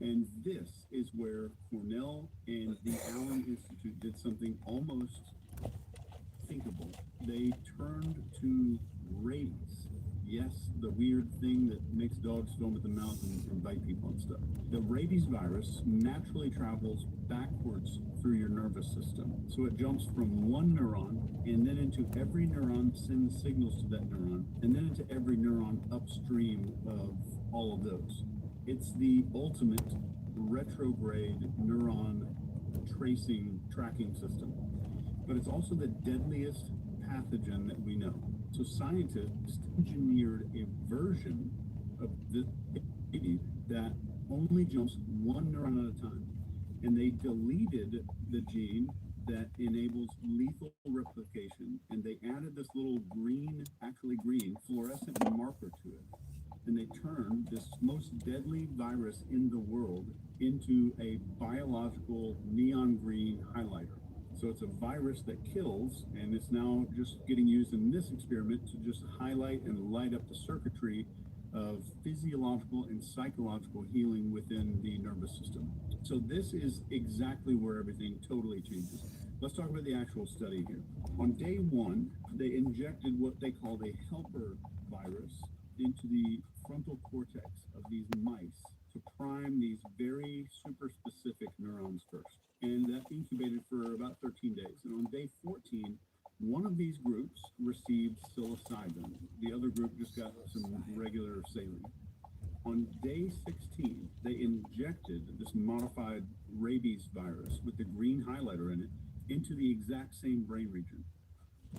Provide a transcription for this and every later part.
And this is where Cornell and the Allen Institute did something almost thinkable. They turned to rabies. Yes, the weird thing that makes dogs foam at the mouth and bite people and stuff. The rabies virus naturally travels backwards through your nervous system. So it jumps from one neuron and then into every neuron, sends signals to that neuron, and then into every neuron upstream of all of those. It's the ultimate retrograde neuron tracking system, but it's also the deadliest pathogen that we know. So scientists engineered a version of this baby that only jumps one neuron at a time. And they deleted the gene that enables lethal replication, and they added this little green, actually green, fluorescent marker to it. And they turned this most deadly virus in the world into a biological neon green highlighter. So it's a virus that kills, and it's now just getting used in this experiment to just highlight and light up the circuitry of physiological and psychological healing within the nervous system. So this is exactly where everything totally changes. Let's talk about the actual study here. On day one, they injected what they called a helper virus into the frontal cortex of these mice to prime these very super specific neurons first. And that incubated for about 13 days. And on day 14, one of these groups received psilocybin. The other group just got some regular saline. On day 16, they injected this modified rabies virus with the green highlighter in it into the exact same brain region.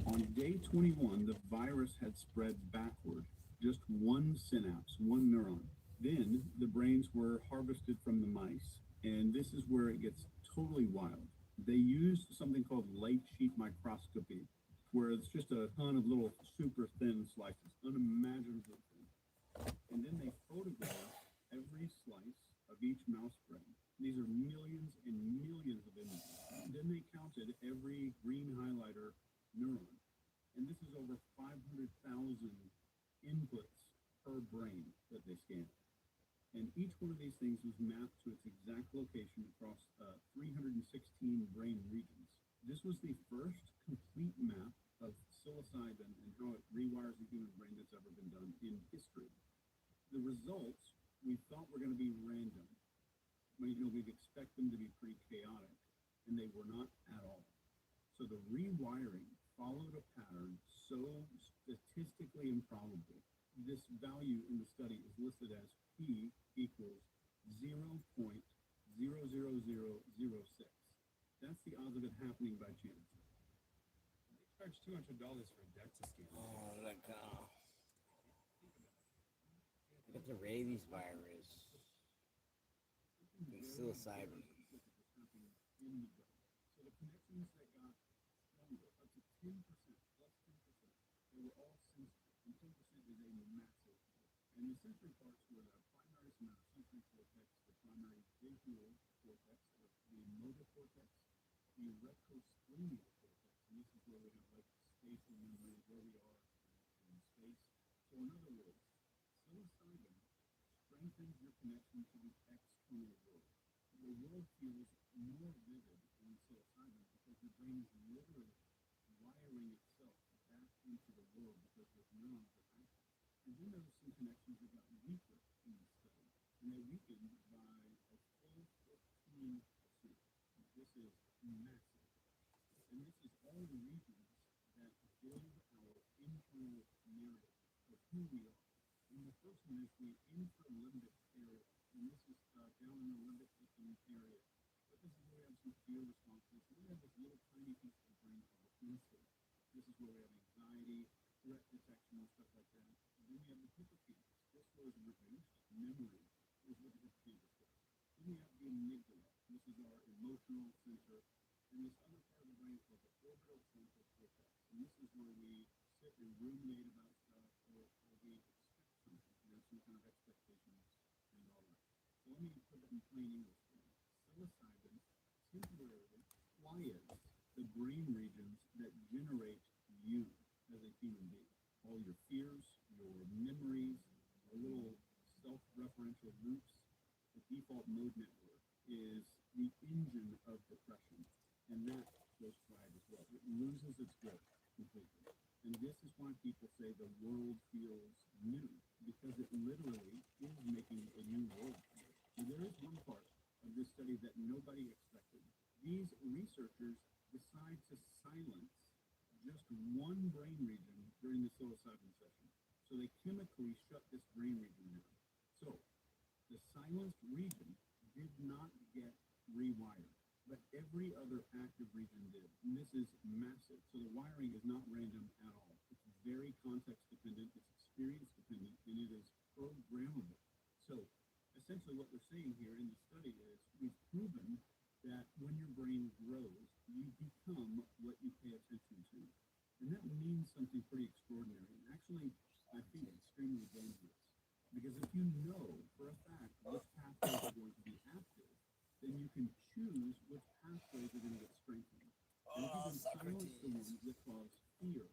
On day 21, the virus had spread backward, just one synapse, one neuron. Then the brains were harvested from the mice, and this is where it gets totally wild. They used something called light sheet microscopy, where it's just a ton of little super thin slices, unimaginably thin. And then they photographed every slice of each mouse brain. These are millions and millions of images. Then they counted every green highlighter neuron. And this is over 500,000 inputs per brain that they scanned. And each one of these things was mapped to its exact location across 316 brain regions. This was the first complete map of psilocybin and how it rewires the human brain that's ever been done in history. The results we thought were going to be random. We'd expect them to be pretty chaotic, and they were not at all. So the rewiring followed a pattern so statistically improbable. This value in the study is listed as p equals 0.00006. That's the odds of it happening by chance. They charge $200 for a DEXA scan. Oh, like look at the rabies virus and psilocybin. So the connections that got stronger, up to 10%, plus 10%, they were all sensory. And 10% is a massive part. And the sensory parts were the primary somatosensory cortex, the primary visual cortex, the motor cortex, the retrosplenial cortex. And this is where we have like spatial memory, where we are in space. So in other words, psilocybin strengthens your connection to the external world. The world feels more vivid in psilocybin because your brain is literally wiring itself back into the world because those neurons are active. And then there were some connections that got weaker in the study, and they weakened by a full 15%. This is massive. And this is all the regions that build our internal narrative of who we are. And the first one is the infralimbic area. And this is down in the limbic system area. But this is where we have some fear responses. And we have this little tiny piece of the brain called the insula. This is where we have anxiety, threat detection, and stuff like that. And then we have the hippocampus. This was reduced. Memory is what the hippocampus does. Then we have the amygdala. This is our emotional center. And this other part of the brain is called the orbital frontal cortex. And this is where we sit and ruminate about stuff, or we expect something. There's some kind of expectations and all that. So let me put it in plain English for you. Psilocybin temporarily quiets the brain regions that generate you as a human being. All your fears, your memories, our little self-referential loops, the default mode network is the engine of depression, and that goes fried as well. It loses its grip completely. And this is why people say the world feels new, because it literally is making a new world feel. And there is one part of this study that nobody expected. These researchers decide to silence just one brain region during the psilocybin session. So they chemically shut this brain region down. So the silenced region did not get rewired, but every other active region did. And this is massive. So the wiring is not random at all. It's very context dependent, it's experience dependent, and it is programmable. So essentially what we're saying here in the study is we've proven that when your brain grows, you become what you pay attention to. And that means something pretty extraordinary. And actually, I think extremely dangerous. Because if you know for a fact which pathways are going to be active, then you can choose which pathways are going to get strengthened. And if you can silence the ones that cause fear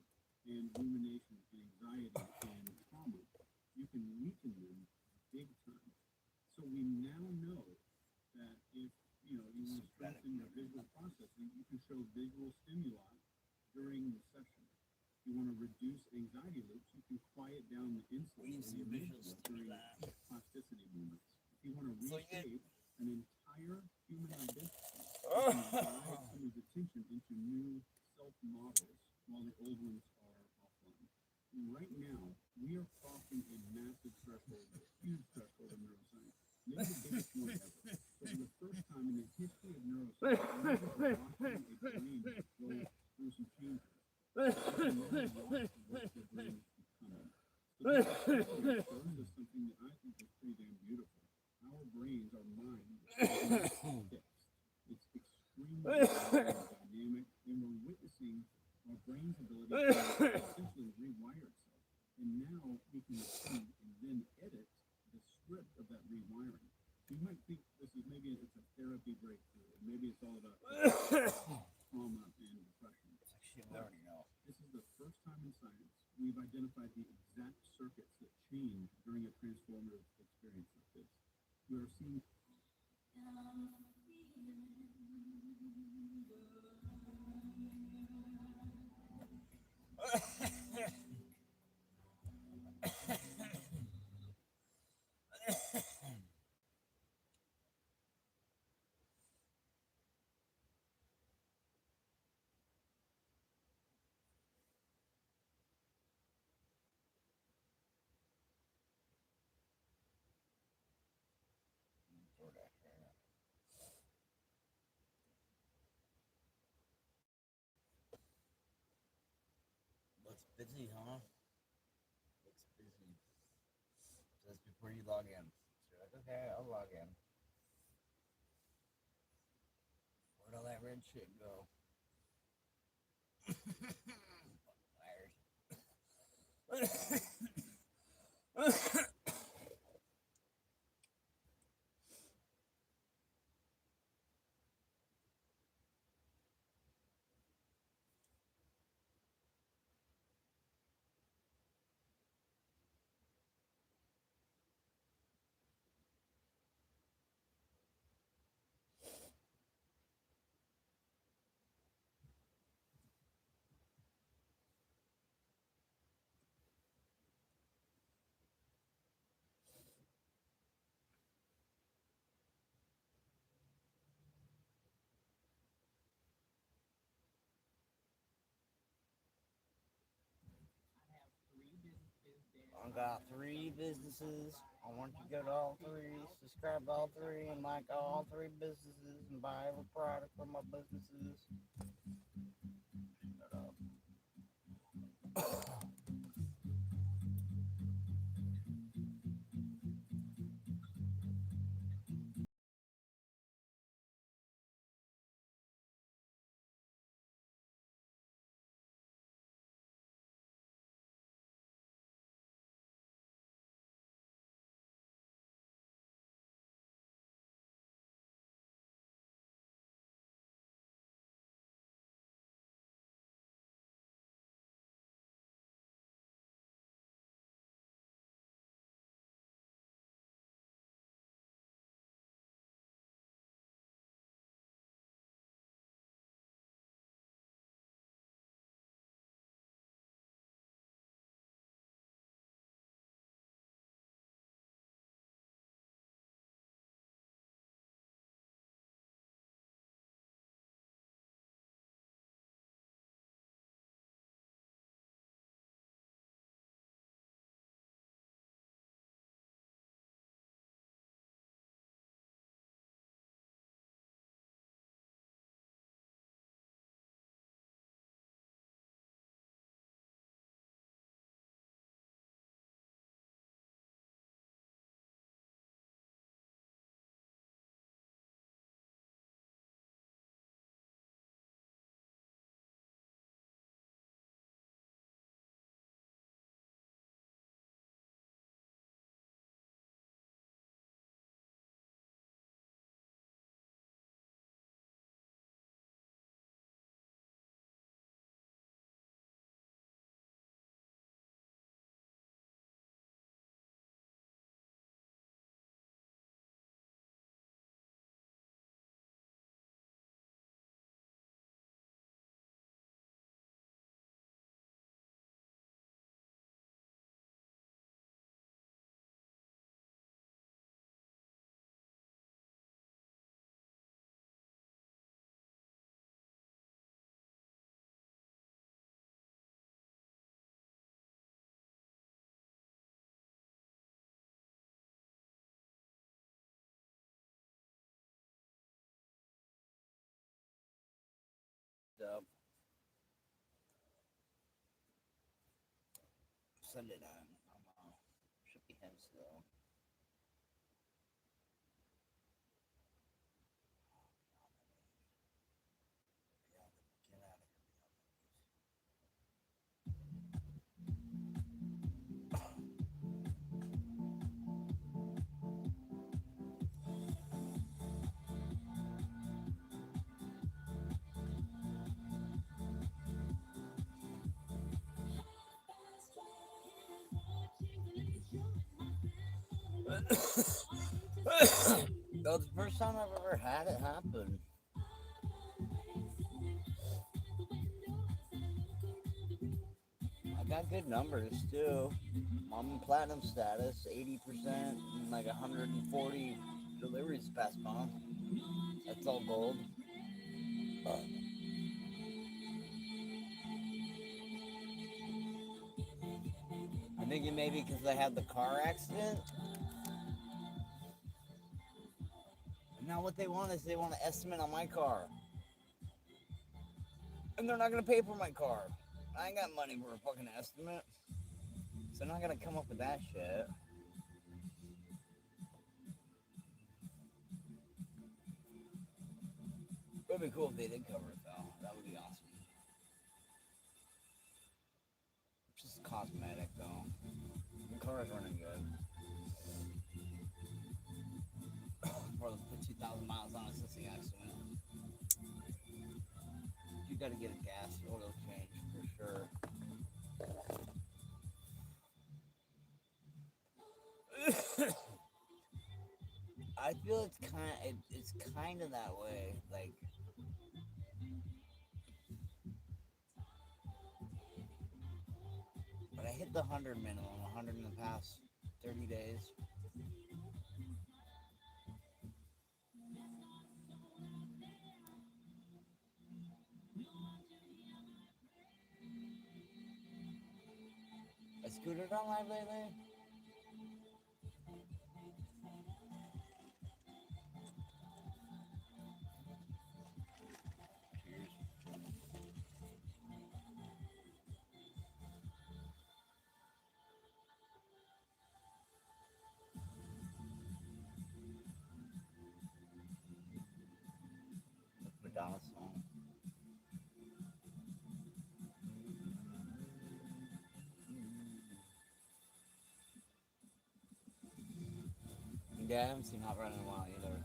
and rumination and anxiety and trauma, you can weaken them big time. So we now know that if you want to strengthen your visual processing, you can show visual stimuli during the session. If you want to reduce anxiety loops, you can quiet down the insult or the amygdala during plasticity moments. If you want to reshape an entire human identity, you can guide someone's attention into new self-models while the old ones are offline. And right now, we are crossing a massive threshold, a huge threshold of neuroscience. Maybe the biggest one ever. So for the first time in the history of neuroscience, we're watching a brain go through some changes. We can now watch what the brain is becoming. So this study shows us something that I think is pretty damn beautiful. Our brains, our mind, is not fixed. It's extremely dynamic, and we're witnessing our brain's ability to essentially rewire itself. And now we can see and then edit the script of that rewiring. So you might think this is maybe it's a therapy breakthrough, and maybe it's all about trauma and depression. This is the first time in science we've identified the exact circuits that change during a transformative experience like this. We are seeing Looks busy, huh? Looks busy. Says before you log in. So you're like, okay, I'll log in. Where'd all that red shit go? Liars. I got 3 businesses. I want you to go to all 3, subscribe to all 3, and like all 3 businesses, and buy every product from my businesses. Shut up. send it on. Should be him still. Get out of That was the first time I've ever had it happen. I got good numbers too. I'm in platinum status, 80%, and like 140 deliveries past month. That's all gold. I'm thinking maybe because I had the car accident. Now what they want is they want an estimate on my car. And they're not going to pay for my car. I ain't got money for a fucking estimate. So they're not going to come up with that shit. It would be cool if they did cover it though. That would be awesome. Just cosmetic though. The car is running good. Brother put 2,000 miles on it since the accident. You gotta get a gas oil change for sure. I feel it's kind of that way. Like, but I hit the 100 minimum, 100 in the past 30 days. A scooter gone live lately? Madonna song. Yeah, I haven't seen Hot Rod in a while either.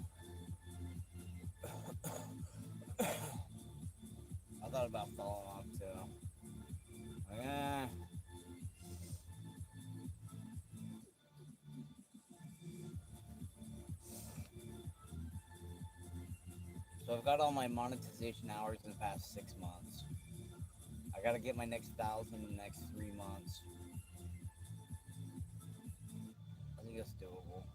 I thought about falling off too. Yeah. So I've got all my monetization hours in the past 6 months. I gotta get my next 1,000 in the next 3 months. I think it's doable.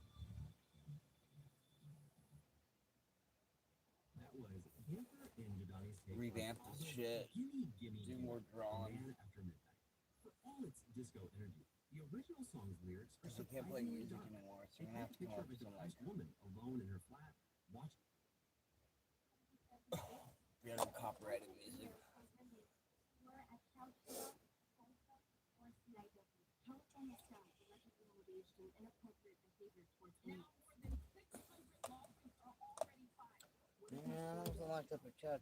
That was Hamper and Vidani's take Revamp on this shit. Gimme Gimme Do Gimme, more drawing. Man After Midnight. For all its disco energy, the original song's lyrics are I can't play surprisingly music dark. anymore, so She I'm gonna have to come picture up of a with some like depressed woman alone in her flat, watching. random copyrighted music. Yeah, I was locked up at church.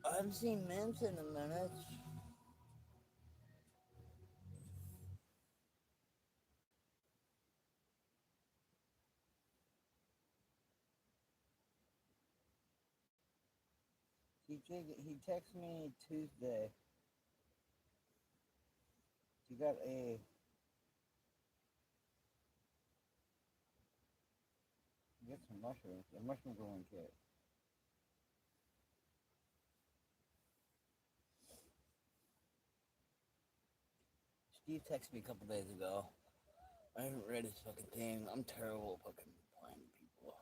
I haven't seen Mims in a minute. He texted me Tuesday. You got a get some mushrooms. A mushroom growing kit. Steve texted me a couple days ago. I haven't read his fucking thing. I'm terrible at fucking planning people.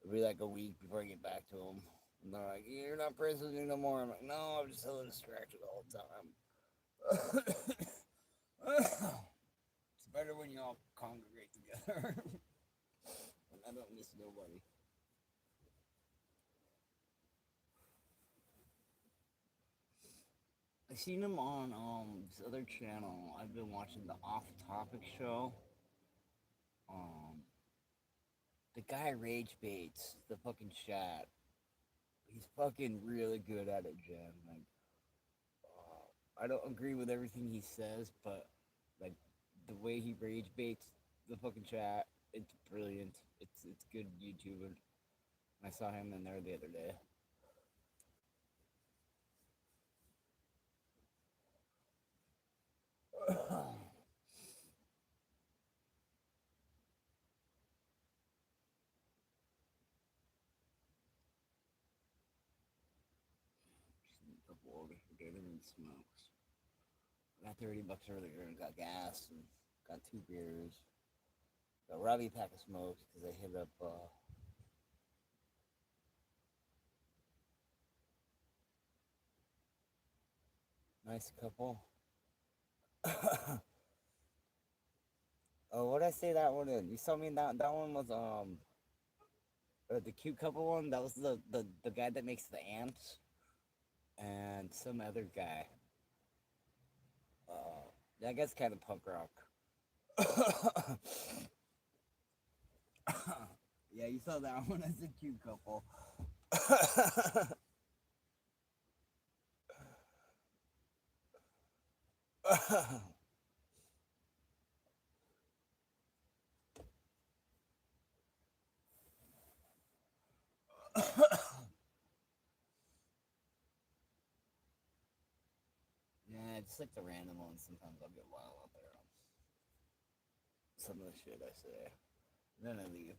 It'll be like a week before I get back to him. And they're like, you're not friends with me no more. I'm like, no, I'm just so distracted all the time. It's better when you all congregate together. And I don't miss nobody. I seen him on this other channel. I've been watching the Off Topic show. The guy rage baits the fucking chat. He's fucking really good at it, Jen. Like, I don't agree with everything he says, but like the way he rage baits the fucking chat, it's brilliant. It's good YouTuber. I saw him in there the other day. A couple orders for dinner and smokes. I got $30 earlier and got gas and got 2 beers. Got Robbie a pack of smokes because I hit up nice couple. Oh, what did I say that one in? You saw me in that one was the cute couple one. That was the guy that makes the amps and some other guy. That guy's kind of punk rock. Yeah, you saw that one as a cute couple. Yeah, just like the random ones. Sometimes I'll get wild out there on some of the shit I say. Then I leave.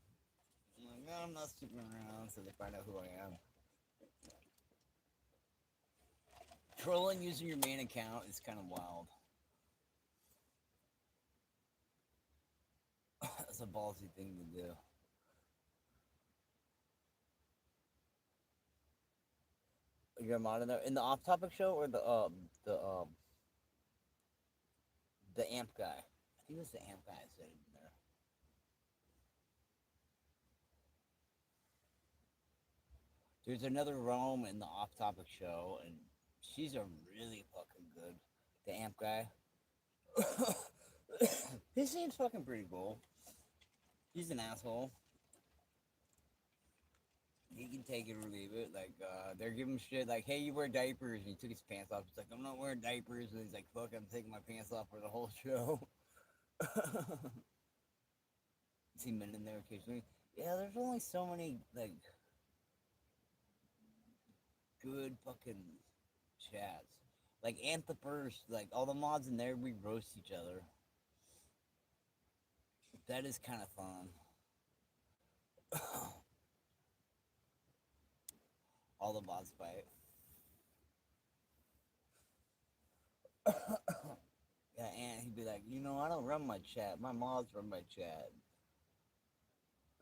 I'm like, no, I'm not sticking around, so they find out who I am. Trolling using your main account is kind of wild. That's a ballsy thing to do. You're a mod in there in the off-topic show or the amp guy. I think it was the amp guy that said it in there. There's another Rome in the off-topic show, and she's a really fucking good. The amp guy. His seems fucking pretty cool. He's an asshole. He can take it or leave it. Like, they're giving him shit like, hey, you wear diapers. And he took his pants off. He's like, I'm not wearing diapers. And he's like, fuck, I'm taking my pants off for the whole show. See men in there occasionally. Yeah, there's only so many, like, good fucking chats. Like, Anthropers, like, all the mods in there, we roast each other. That is kind of fun. All the mods fight. Yeah, and he'd be like, you know, I don't run my chat. My mods run my chat.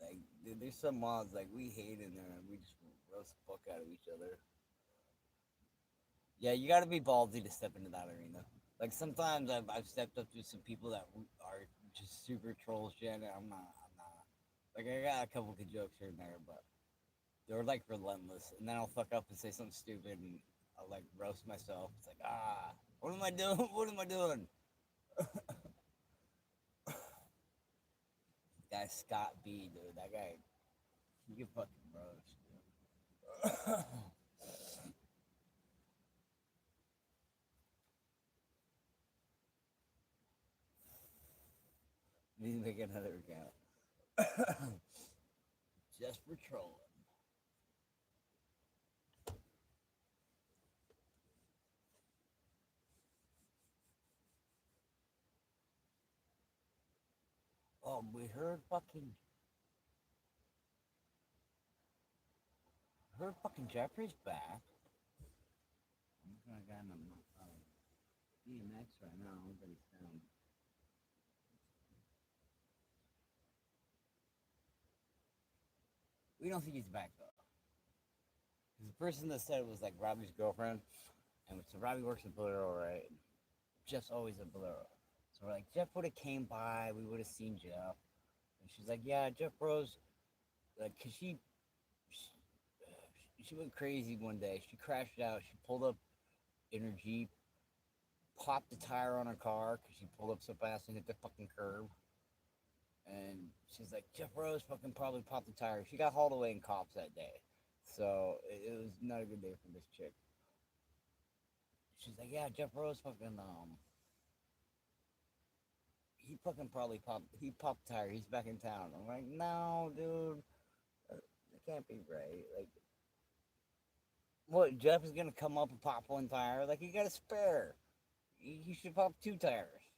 Like, dude, there's some mods, like, we hate in there, and we just roast the fuck out of each other. Yeah, you gotta be ballsy to step into that arena. Like, sometimes I've stepped up to some people that are just super trolls, Jen, and I'm not. Like, I got a couple good jokes here and there, but they're, like, relentless. And then I'll fuck up and say something stupid, and I'll, like, roast myself. It's like, what am I doing? What am I doing? Guy Scott B, dude. That guy, he can fucking roast, dude. Need to make another account. Just for trolling. We heard fucking Jeffrey's back. I'm gonna get him DMX right now, but he's We don't think he's back though. The person that said it was like Robbie's girlfriend, and so Robbie works in Bolero, right? Jeff's always at Bolero. So we're like, Jeff would have came by, we would have seen Jeff. And she's like, yeah, Jeff Rose, like, cause she went crazy one day. She crashed out. She pulled up in her Jeep, popped the tire on her car because she pulled up so fast and hit the fucking curb. And she's like, Jeff Rose fucking probably popped the tire. She got hauled away in cops that day. So it was not a good day for this chick. She's like, yeah, Jeff Rose fucking, he fucking probably popped the tire. He's back in town. I'm like, no, dude. It can't be right. Like, what, Jeff is gonna come up and pop one tire? Like, he got a spare. He should pop 2 tires.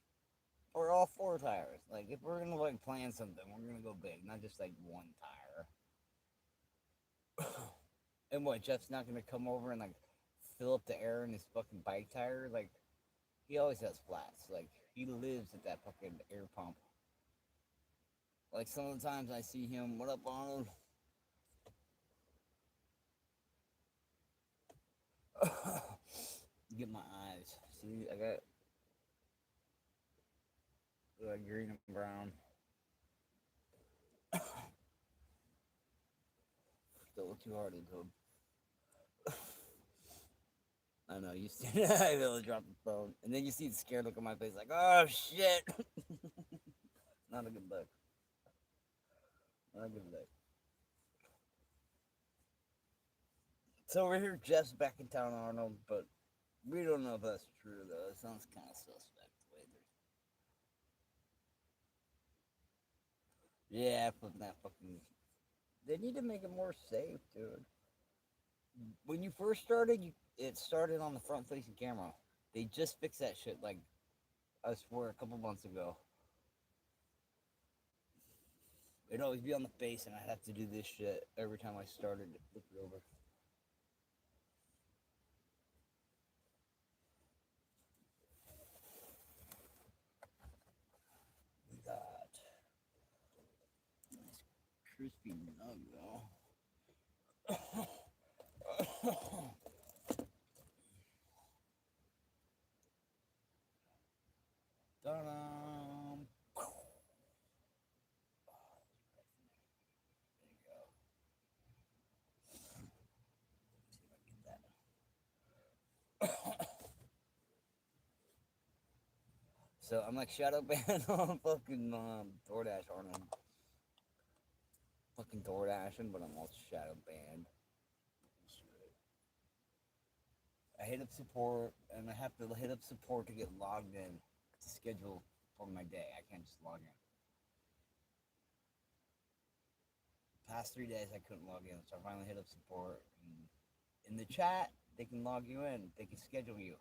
Or all 4 tires. Like, if we're gonna, like, plan something, we're gonna go big, not just, like, 1 tire. And what, Jeff's not gonna come over and, like, fill up the air in his fucking bike tire? Like, he always has flats. Like, he lives at that fucking air pump. Like, some of the times I see him, what up, Arnold? Get my eyes. See, I got green and brown. Still too hard to go. I know, you see, I really dropped the phone. And then you see the scared look on my face, like, oh shit. Not a good look. Not a good look. So we're here, Jeff's back in town, Arnold, but we don't know if that's true, though. It sounds kind of suspect. Yeah, flipping that fucking. They need to make it more safe, dude. When you first started, it started on the front-facing camera. They just fixed that shit, like, I swear, a couple months ago. It'd always be on the face, and I'd have to do this shit every time I started to flip it over. We got nice crispy nug, though. Ta-da! So I'm like shadow banned on fucking DoorDash, Arnold. Fucking DoorDashing, but I'm also shadow banned. I hit up support, and I have to hit up support to get logged in to schedule for my day. I can't just log in. Past 3 days, I couldn't log in, so I finally hit up support. And in the chat, they can log you in. They can schedule you.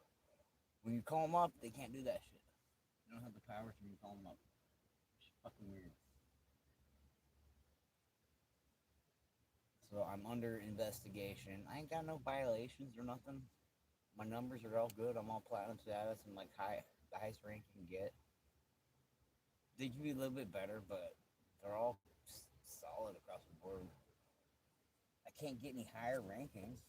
When you call them up, they can't do that shit. You don't have the power to call them up. It's fucking weird. So I'm under investigation. I ain't got no violations or nothing. My numbers are all good. I'm all platinum status. I'm like the highest rank you can get. They can be a little bit better, but they're all solid across the board. I can't get any higher rankings.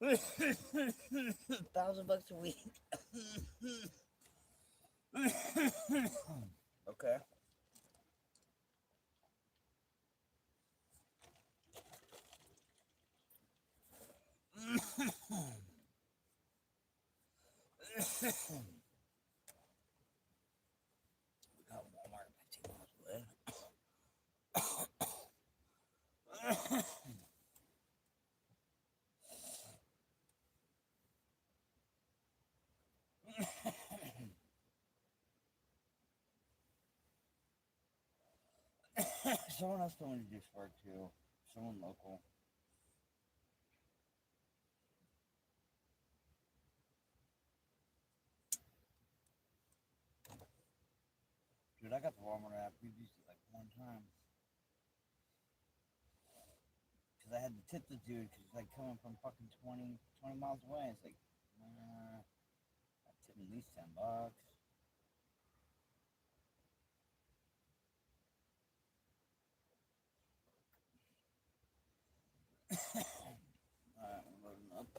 $1,000 a week. Okay. We got Walmart 15 miles away. Someone else told me to do work too. Someone local. I got the Walmart app. We've used it like one time. Because I had to tip the dude because he's like coming from fucking 20 miles away. It's like, I tip him at least $10. Alright, I'm loading up.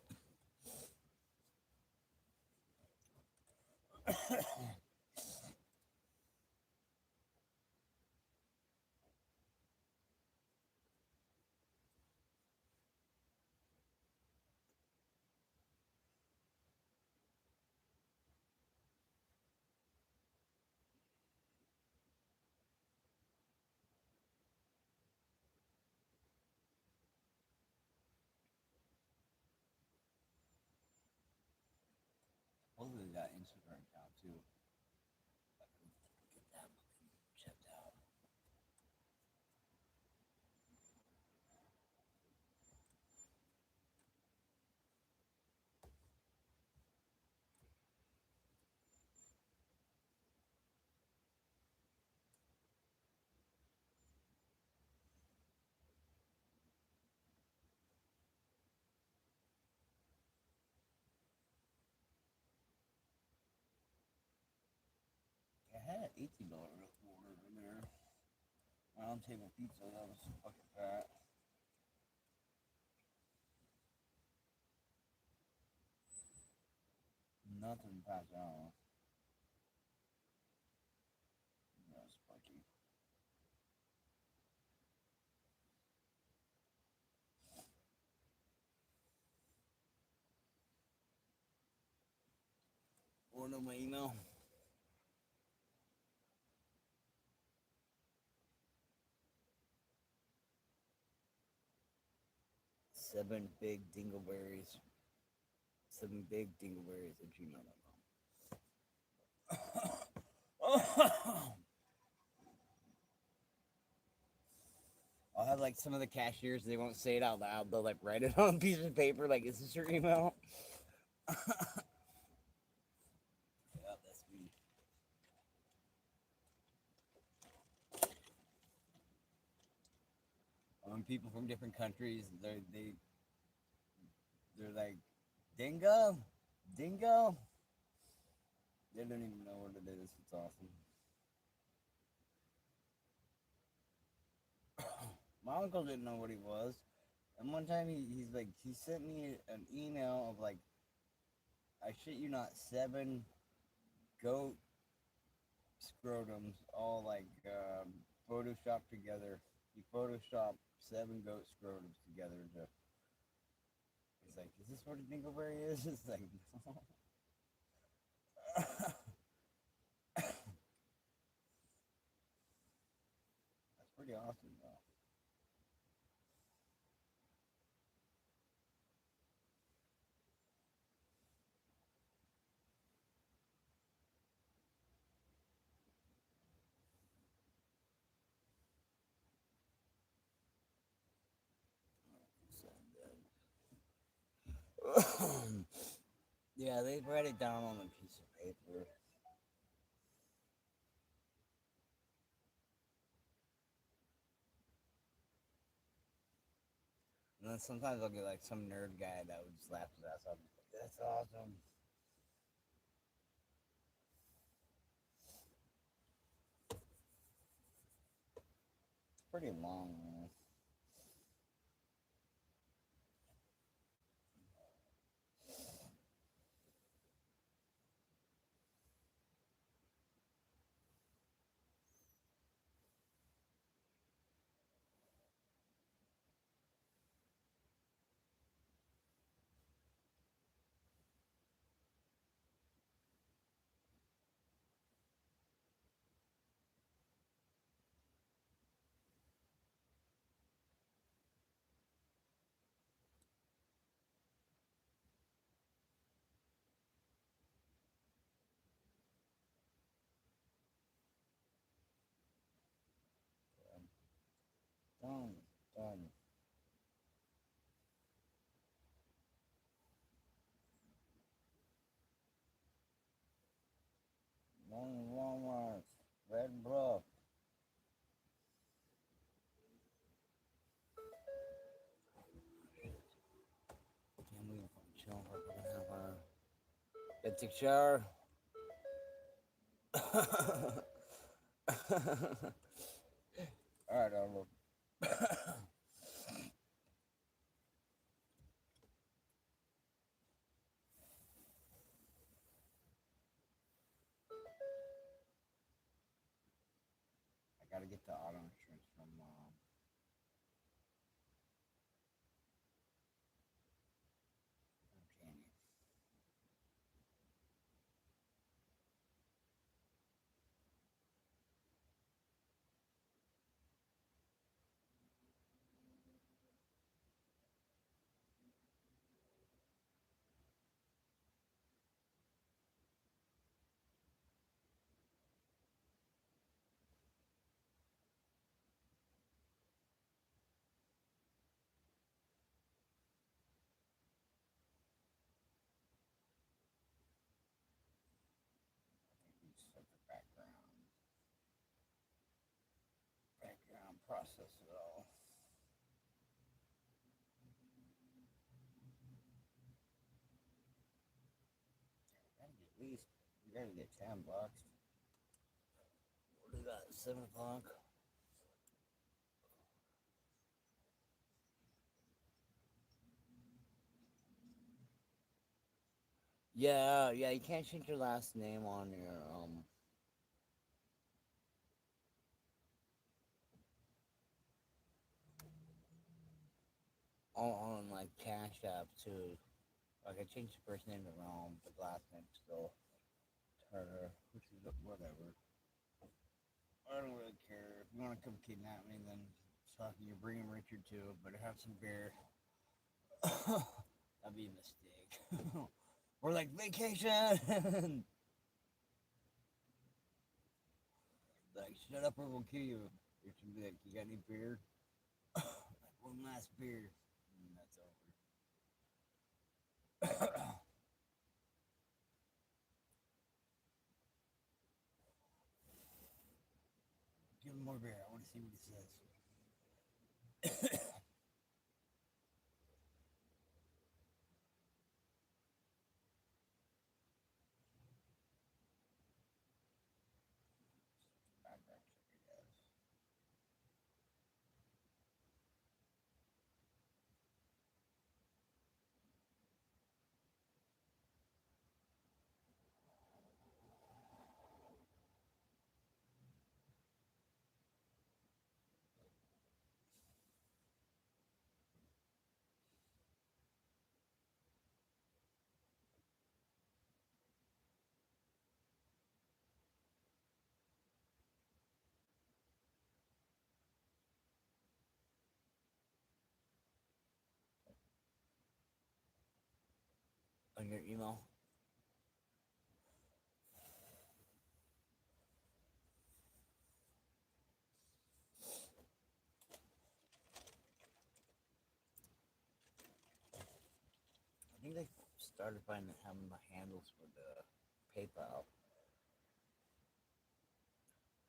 Hopefully that Instagram account too. I can get that checked out. I had an $18 order in there. Round table pizza, that was fucking fat. Nothing past out. That was spiky. Order my email. Seven big dingleberries. 7bigdingleberries@gmail.com. I'll have like some of the cashiers, they won't say it out loud. They'll like write it on a piece of paper, like, is this your email? Yeah, that's me. When people from different countries, they're like, dingo? Dingo? They don't even know what it is. It's awesome. My uncle didn't know what he was. And one time he sent me an email of like, I shit you not, 7 goat scrotums all like photoshopped together. He photoshopped 7 goat scrotums together. He's like, is this what a dingleberry is? It's like, no. That's pretty awesome though. Yeah, they write it down on a piece of paper. And then sometimes I'll get like some nerd guy that would just laugh his ass off. That's awesome. It's pretty long, man. Done. Done. Long Walmart. Red Bluff. Can't believe I'm chilling for a fucking half hour. Get take a shower. Alright, I'll I gotta get the auto insurance from Jamie. Set the background process it all. At least you gotta get $10. What do we got? 7 o'clock. Yeah, you can't change your last name on your on like Cash App too. Like I changed the first name to Rome, but the last name still Turner, which is whatever. I don't really care. If you want to come kidnap me, then fuck you. Bring him Richard too, but have some beer. That'd be a mistake. We're like vacation. Like shut up or we'll kill you. It should be like, you got any beer? Like one last beer, and that's over. Give him more beer. I want to see what he says. Background check, I guess. On your email. I think they started having the handles for the PayPal.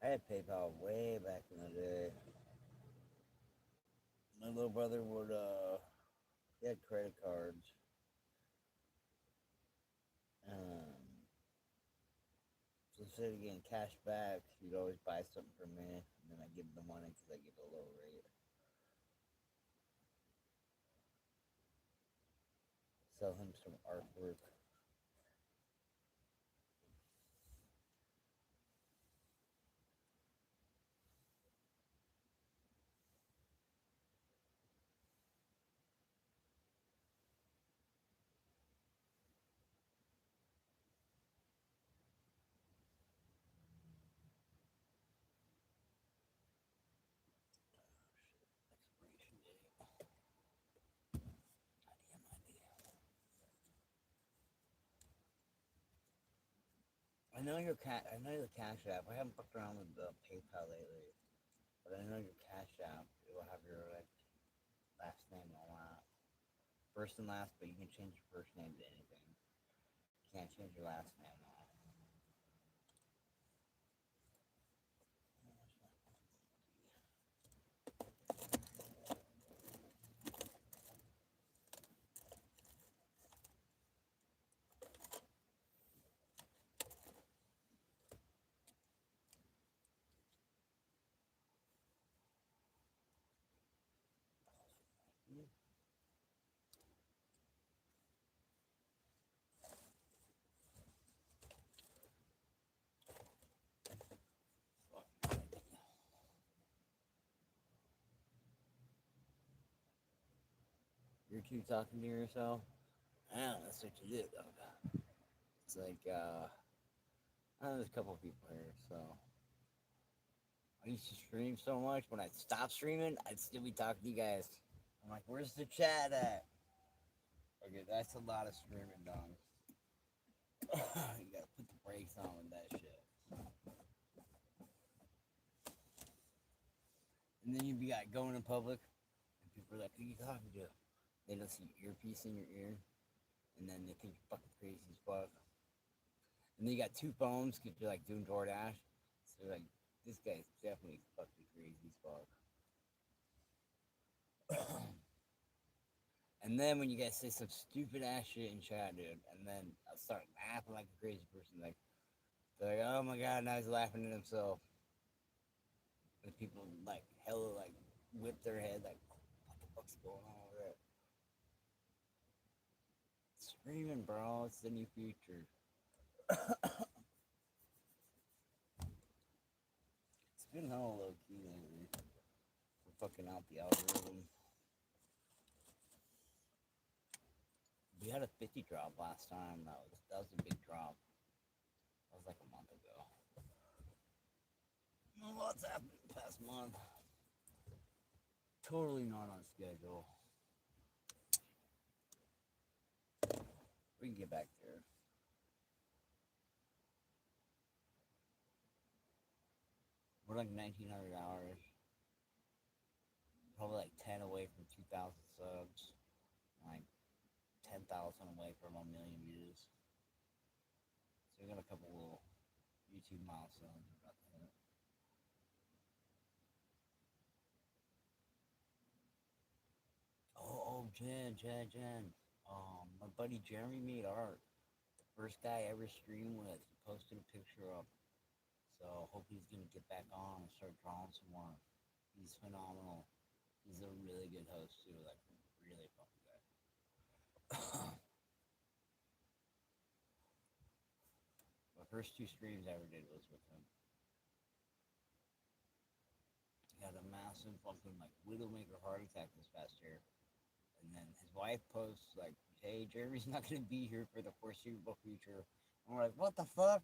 I had PayPal way back in the day. My little brother would he had credit cards. So instead of getting cash back, he'd always buy something from me, and then I give him the money because I get a low rate. Sell him some artwork. Expiration date. I know your I know the Cash App. I haven't fucked around with the PayPal lately, but I know your Cash App. It will have your like last name and all that. First and last, but you can change your first name to anything. You can't change your last name. You're two talking to yourself. Ah, that's what you do, though. It's like, there's a couple people here, so. I used to stream so much. When I stopped streaming, I'd still be talking to you guys. I'm like, where's the chat at? Okay, that's a lot of streaming, dog. You gotta put the brakes on with that shit. And then you'd be like going in public, and people are like, who you talking to? They don't see your earpiece in your ear, and then they think you're fucking crazy as fuck. And then you got two phones because you're like doing DoorDash. So they're like, this guy's definitely fucking crazy as fuck. And then when you guys say some stupid ass shit in chat, dude, and then I'll start laughing like a crazy person, like, they're like, oh my god, now he's laughing at himself. And people like hella like whip their head, like, what the fuck's going on over there? Screaming, bro, it's the new future. It's been hella low key lately. We're fucking out the algorithm. We had a 50 drop last time. That was a big drop. That was like a month ago. What's happened in the past month? Totally not on schedule. We can get back there. We're like 1,900 hours. Probably like 10 away from 2,000 subs. Like 10,000 away from 1 million views. So we got a couple little YouTube milestones we're about to hit. Oh, Jen. My buddy Jeremy made art. The first guy I ever streamed with. He posted a picture up. So hope he's gonna get back on and start drawing some more. He's phenomenal. He's a really good host too, like really fucking good. My first two streams I ever did was with him. He had a massive fucking like Widowmaker heart attack this past year. And then his wife posts like, hey, Jeremy's not gonna be here for the foreseeable future. And we're like, what the fuck?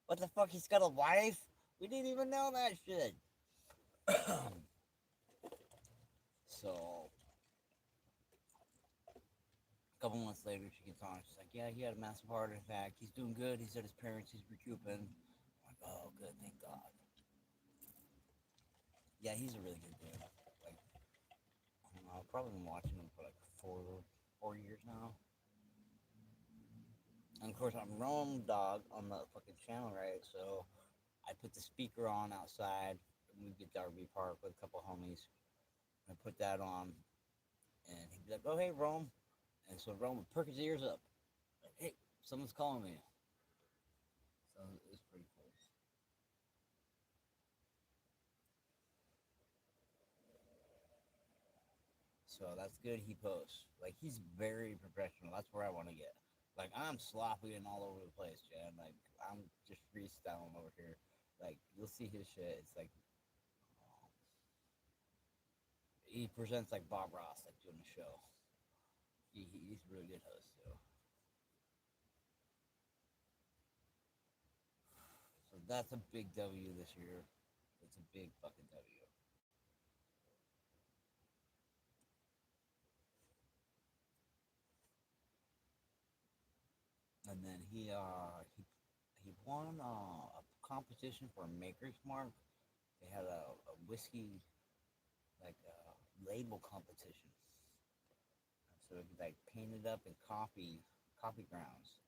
What the fuck? He's got a wife? We didn't even know that shit. So a couple months later, she gets on. She's like, yeah, he had a massive heart attack. He's doing good. He's at his parents. He's recouping. I'm like, oh, good. Thank God. Yeah, he's a really good dude. Like, I don't know. I've probably been watching him for like four years now. And of course, I'm Romedog on the fucking channel, right? So I put the speaker on outside. We get to RV Park with a couple homies. I put that on, and he'd be like, oh, hey, Rome. And so Rome would perk his ears up. Like, hey, someone's calling me. So it's pretty cool. So that's good he posts. Like, he's very professional. That's where I want to get. Like, I'm sloppy and all over the place, Chad. Like, I'm just freestyling over here. Like, you'll see his shit. It's like, he presents like Bob Ross, like doing a show. He's a really good host, too. So that's a big W this year. It's a big fucking W. And then he won a competition for a Maker's Mark. They had a whiskey like label competition. So he like painted up in coffee grounds.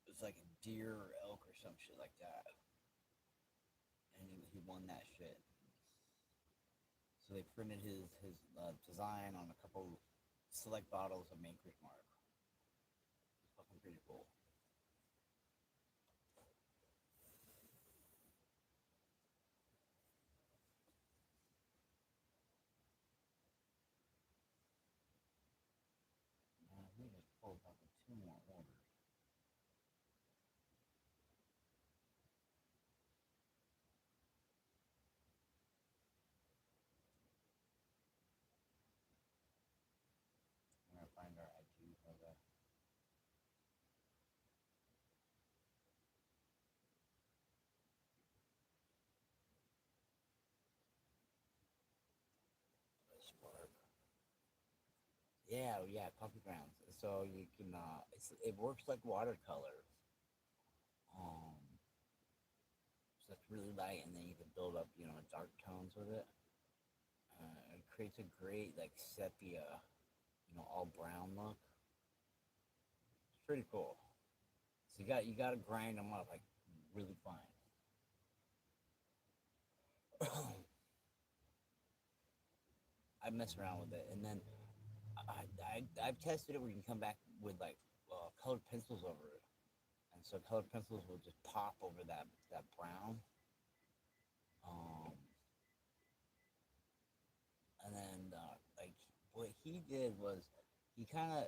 It was like a deer or elk or some shit like that. And he won that shit. So they printed his design on a couple select bottles of Maker's Mark. It's fucking pretty cool. We just pulled up 2 more orders. Yeah, coffee grounds. So you can, it works like watercolor. Um, so it's really light, and then you can build up, dark tones with it. It creates a great like sepia, all brown look. It's pretty cool. So you got to grind them up like really fine. I mess around with it, and then I've tested it where you can come back with like colored pencils over it, and so colored pencils will just pop over that brown. Um, and then like what he did was he kind of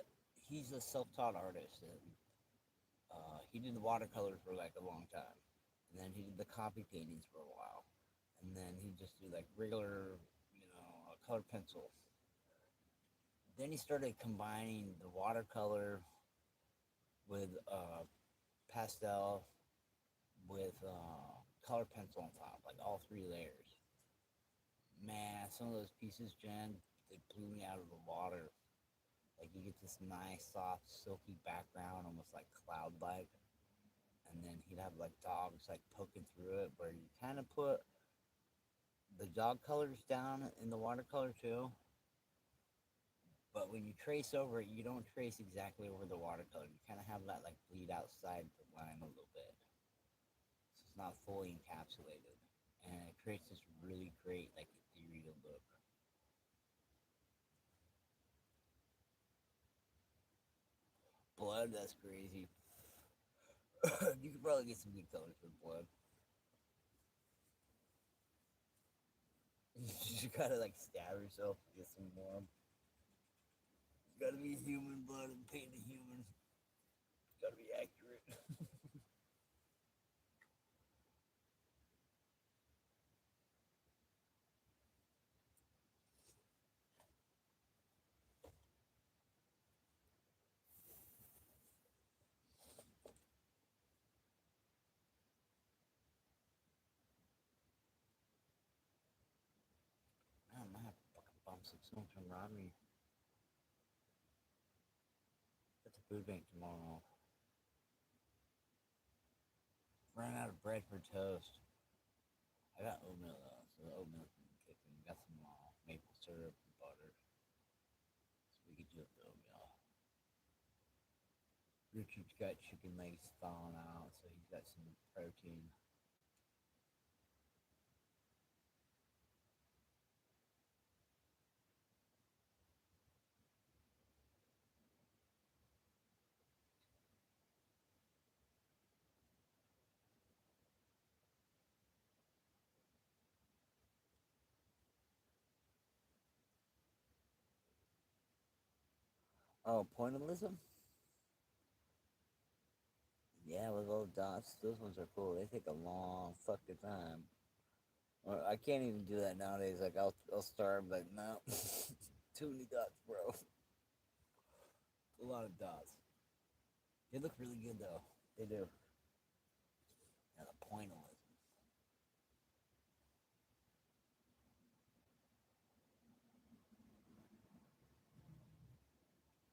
he's a self-taught artist, and he did the watercolors for like a long time, and then he did the copy paintings for a while, and then he just do like regular, colored pencil. Then he started combining the watercolor with pastel with color pencil on top, like all three layers. Man, some of those pieces, Jen, they blew me out of the water. Like you get this nice, soft, silky background, almost like cloud-like, and then he'd have like dogs like poking through it, where you kind of put the dog colors down in the watercolor too. But when you trace over it, you don't trace exactly over the watercolor. You kind of have that like bleed outside the line a little bit, so it's not fully encapsulated, and it creates this really great like ethereal look. Blood, that's crazy. You could probably get some good colors with blood. You just gotta like stab yourself to get some more. It's gotta be human blood and paint a human. It's gotta be accurate. Man, I might have to fucking bump some snow from Rodney. At the food bank tomorrow. Ran out of bread for toast. I got oatmeal though, so the oatmeal's been kicking. Got some maple syrup and butter, so we could do it with oatmeal. Richard's got chicken legs thawing out, so he's got some protein. Oh, pointillism? Yeah, with little dots. Those ones are cool. They take a long fucking time. Or I can't even do that nowadays. Like I'll start, but no, too many dots, bro. A lot of dots. They look really good though. They do. Yeah, the pointillism.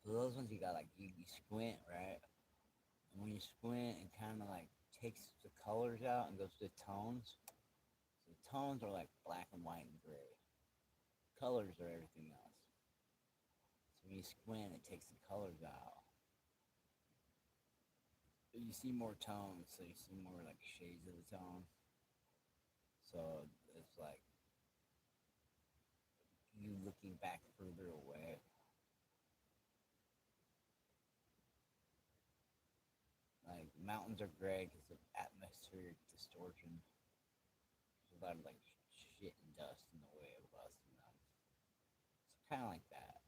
So those ones you got like you squint, right? And when you squint, it kind of like takes the colors out and goes to tones. So the tones are like black and white and gray. Colors are everything else. So when you squint, it takes the colors out. But you see more tones, so you see more like shades of the tone. So it's like you looking back further away. Like mountains are gray because of atmospheric distortion. There's a lot of like shit and dust in the way of us and them. It's kind of like that.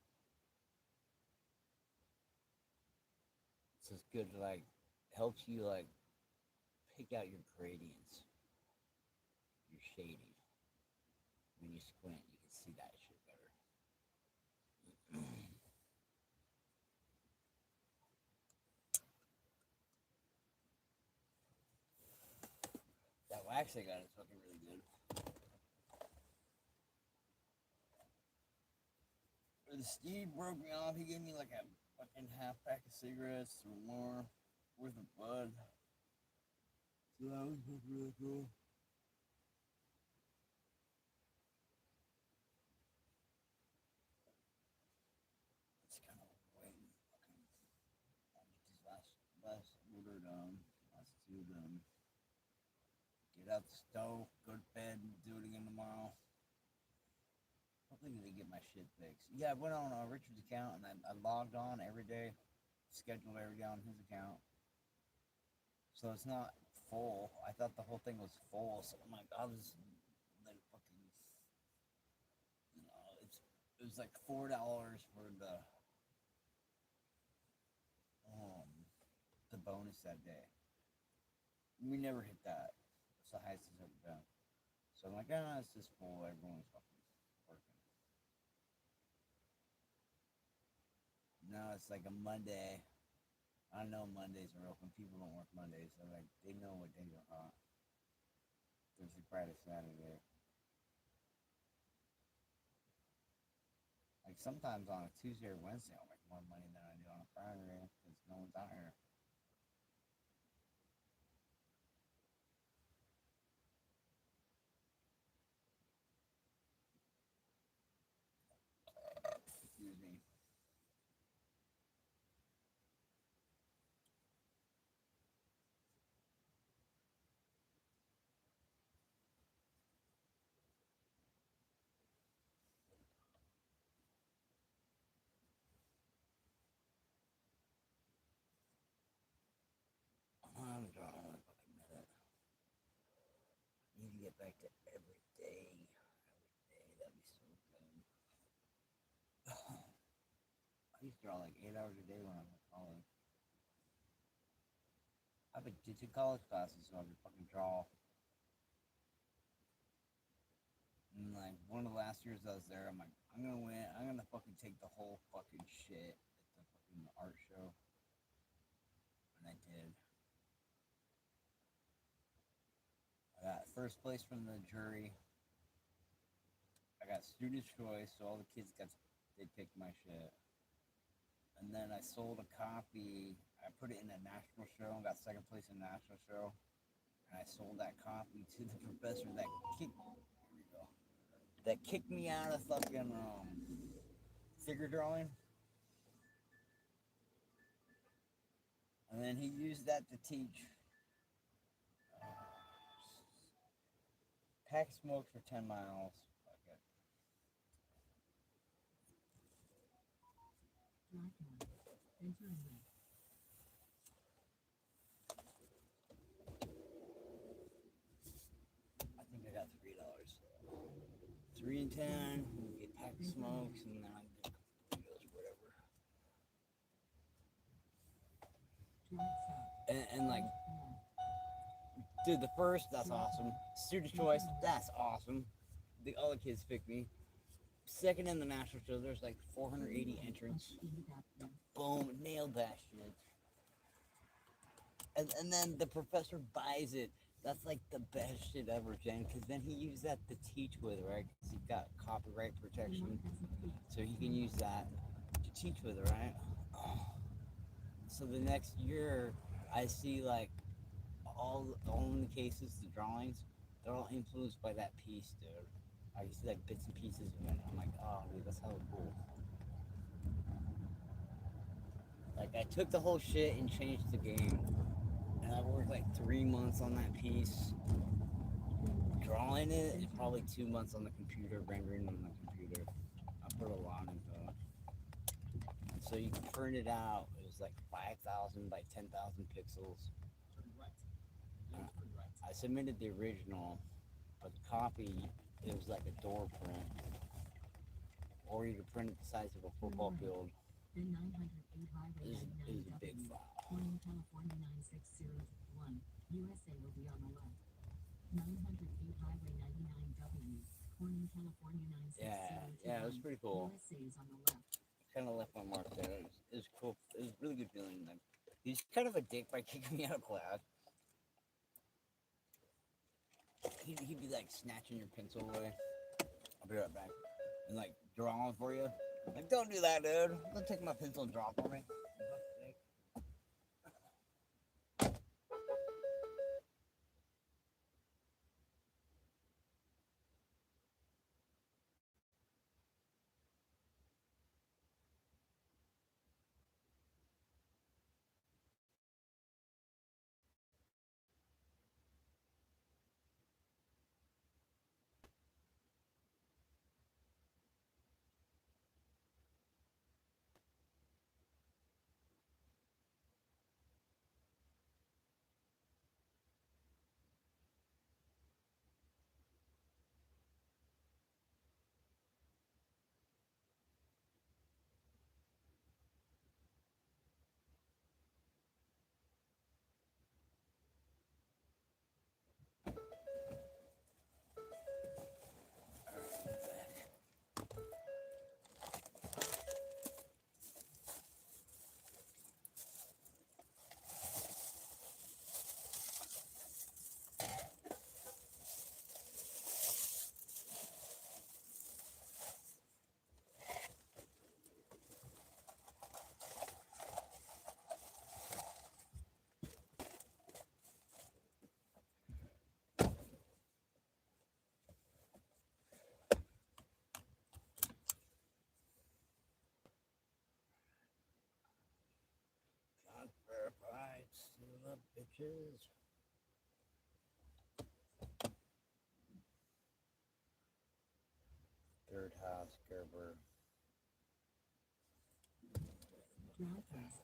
So it's good to like helps you like pick out your gradients, your shading. When you squint, you can see that shit better. That wax I got is fucking really good. The Steve broke me off. He gave me like a fucking half pack of cigarettes or more worth of bud. So that was really cool. It's kind of waiting. I'll get these last order done. Last two done. Get out the stove, go to bed, and do it again tomorrow. Hopefully they get my shit fixed. Yeah, I went on Richard's account and I logged on every day, scheduled every day on his account. So it's not full. I thought the whole thing was full. So I'm like, I'll just let it fucking, it was like $4 for the bonus that day. We never hit that. It's the highest it's ever been. So I'm like, it's just full. Everyone's fucking working. Now it's like a Monday. I know Mondays are open. People don't work Mondays, so like they know what days are hot. Thursday, Friday, Saturday. Like sometimes on a Tuesday or Wednesday, I'll make more money than I do on a Friday because no one's out here. Excuse me. I'm drawing in a fucking minute. I need to get back to every day. That'd be so good. I used to draw like 8 hours a day when I was in college. I've been teaching college classes, so I could fucking draw. And like one of the last years I was there, I'm like, I'm gonna win. I'm gonna fucking take the whole fucking shit at the fucking art show. And I did. I got first place from the jury. I got student choice, so all the kids they picked my shit. And then I sold a copy. I put it in a national show and got second place in the national show. And I sold that copy to the professor that kicked me out of fucking figure drawing. And then he used that to teach pack smokes for 10 miles. Fuck it. I think I got $3. 3 and 10, we get pack of smokes, and then I get burritos, whatever. And like, dude, the first, that's awesome. Student choice, that's awesome. The other kids picked me. Second in the national show, there's like 480 entrants. Boom, nailed that shit. And then the professor buys it. That's like the best shit ever, Jen, because then he used that to teach with, right? Because he got copyright protection, so he can use that to teach with, right? So the next year, I see like all in the cases, the drawings, they're all influenced by that piece, dude. I see like bits and pieces of it. I'm like, oh, dude, that's hella cool. Like I took the whole shit and changed the game. And I worked like 3 months on that piece, drawing it, and probably 2 months on the computer, rendering on the computer. I put a lot into it. And so you can print it out. It was like 5,000 by 10,000 pixels. I submitted the original, but the copy, it was like a door print. Or you could print it the size of a football field. It was a big file. California 96001. USA will be on the left. 908 Highway 99W. Corning, California 96001. Yeah, it was pretty cool. USA is on the left. Kind of left my mark there. It was cool. It was a really good feeling. Like, he's kind of a dick by kicking me out of class. He'd be like snatching your pencil away. I'll be right back. And like drawing for you. Like, don't do that, dude. Don't take my pencil and draw for me. Not verified, still up, bitches. Third house, Gerber. Drivers.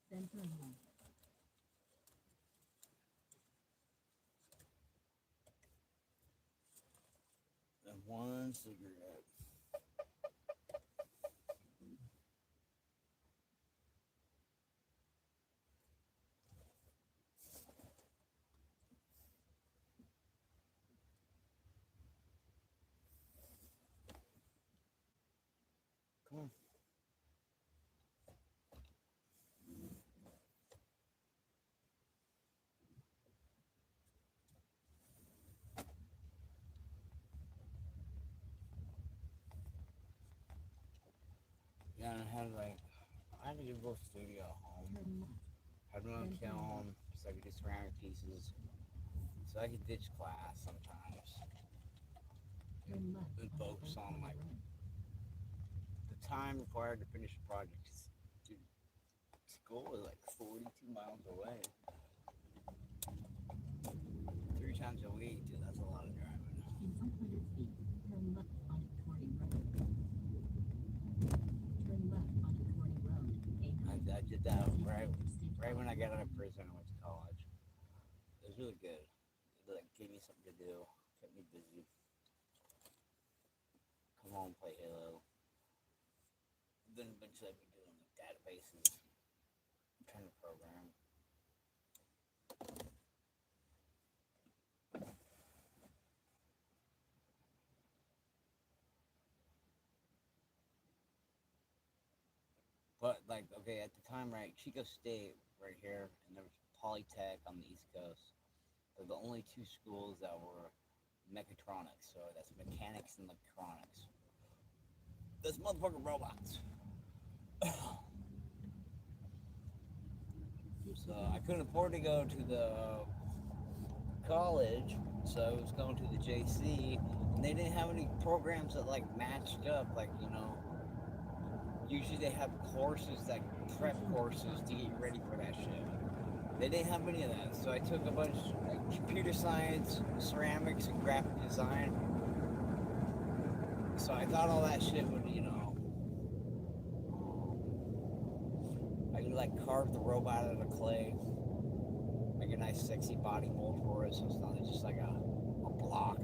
Center one. And one cigarette. Come on. Yeah, and I had to get both studio at home. Turn left. Had my own kiln, so I could do ceramic pieces. So I could ditch class sometimes. Turn left. It on focus Oak on Hill like Road. the time required to finish a project. Dude, school was like 42 miles away. 3 times a week, dude, that's a lot of driving. In 500 feet, turn left on Cordy Road. Turn left on Cordy Road. I did that right when I got out of prison and went to college. It was really good. It like gave me something to do, kept me busy. Come home, play Halo. Then eventually I'd be doing like databases, trying to program. But like, okay, at the time, right, Chico State right here, and there was Polytech on the East Coast. They're the only 2 schools that were mechatronics, so that's mechanics and electronics. That's motherfucking robots. So I couldn't afford to go to the college, so I was going to the JC, and they didn't have any programs that like matched up, like, you know. Usually they have courses, like prep courses to get ready for that shit. They didn't have any of that, so I took a bunch like computer science, ceramics, and graphic design. So I thought all that shit would, you know, I could like carve the robot out of clay, make a nice sexy body mold for it, so it's not just like a block.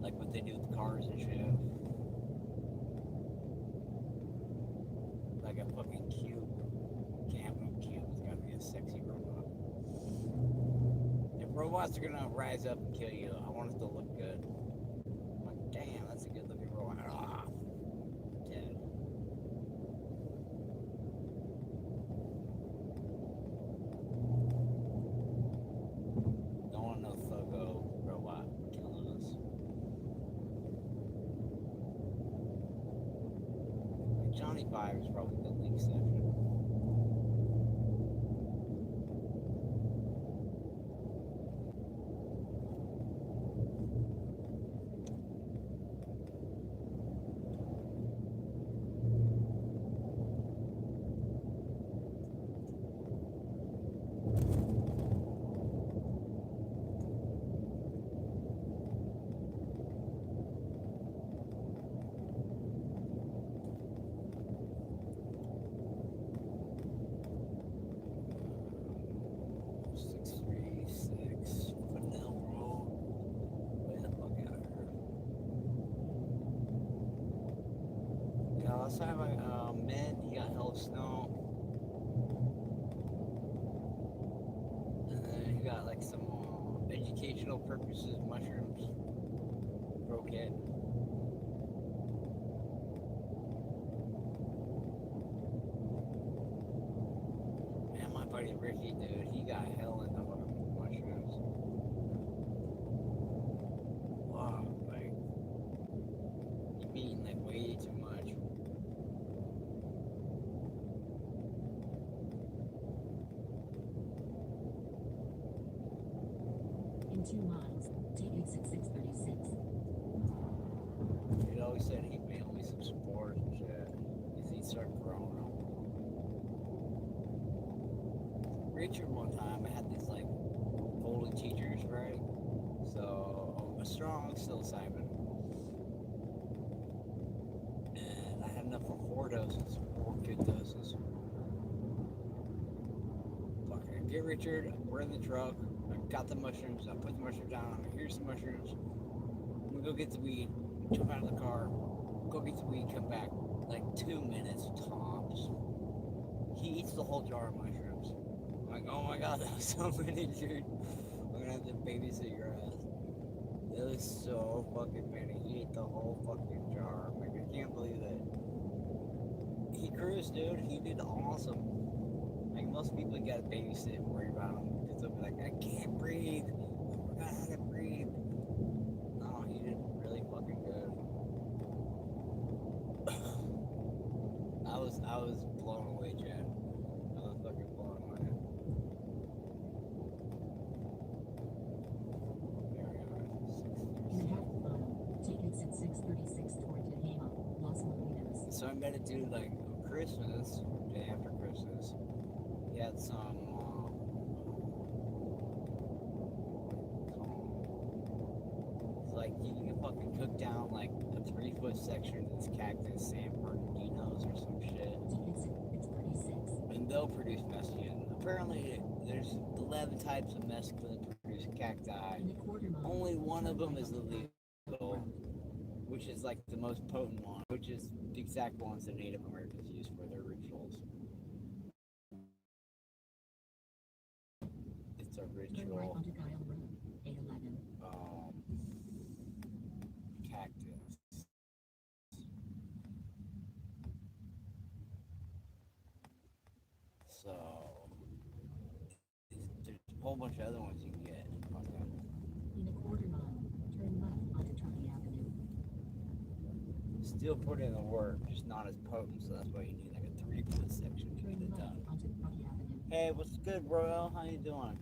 Like what they do with cars and shit. Like a fucking cube. Can't have no cube. It's gotta be a sexy robot. If robots are gonna rise up and kill you, I want it to look good. I'm like, damn, that's a good looking robot. Ah, dead. Don't want no Thuggo robot killing us. 25 is probably the leak section. Last time I met, he got hell of snow. And then he got like some educational purposes mushrooms. Broke it. Man, my buddy Ricky, dude, he got hell into mushrooms. Wow, like, you eating like way too much. In 2 miles, take exit 636. He always said he'd mail me some spores and shit. Because he'd start growing them. Richard, one time, I had these like golden teachers, right? So, a strong psilocybin. And I had enough for 4 doses, 4 good doses. Fucking get Richard, we're in the truck. I got the mushrooms, I put the mushrooms down, here's the mushrooms. We go get the weed, jump out of the car, go get the weed, come back. Like 2 minutes tops. He eats the whole jar of mushrooms. I'm like, oh my god, that was so many, dude. I'm gonna have to babysit your ass. It was so fucking many. He ate the whole fucking jar. I'm like, I can't believe it. He cruised, dude. He did awesome. Like, most people you gotta babysit and worry about him. Because they'll be like, I can't breathe. I forgot how to breathe. No, he did really fucking good. I was blown away, Chad. I was fucking blown away. There we are. In a half mile, take exit 636 toward Tehama, Los Molinos. So I met a dude like Christmas, day after Christmas. He had some like you can fucking cook down like a 3-foot section of this cactus, San Bernardinos or some shit. Take exit 636. And they'll produce mescaline. Apparently there's 11 types of mescaline produced cacti. In a quarter mile, Only one of turn them right is onto illegal, which is like the most potent one, which is the exact ones that Native Americans use for their rituals. It's a Turn right ritual onto Kyle Road, 811. cactus. So there's a whole bunch of other ones you can get. Okay. In a quarter mile, turn left onto Truckee Avenue. Still put in the work, just not as potent, so that's why you need like a 3-foot section to Turn get it left done. onto Truckee Avenue. Hey, what's good, bro? How you doing?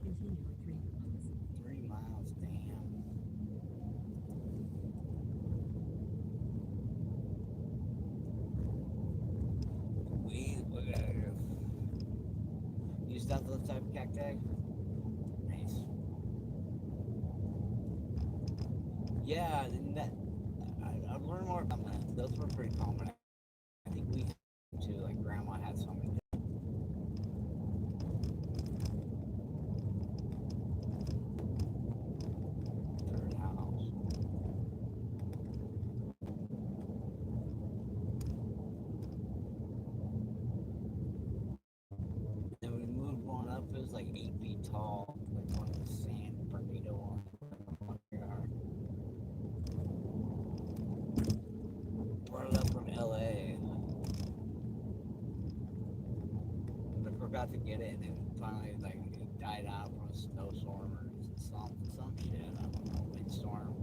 Continue for 3 miles. 3 miles, damn. You stop those type of cacti? Nice. Yeah, and that I've learned more about that. Those were pretty common. I think we had too, like grandma had some. Third house. Then we moved one up, it was like 8 feet tall, like one of the San Bernardino ones. Brought it up from LA. And I forgot to get it, and then finally died out from a snowstorm or some shit. I don't know, windstorm.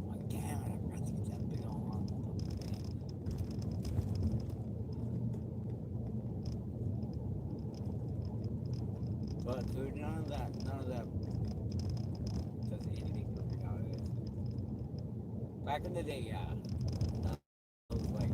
Like, damn it, I forgot to get that big old one. But dude, none of that does anything for me nowadays. Back in the day, yeah. That was like,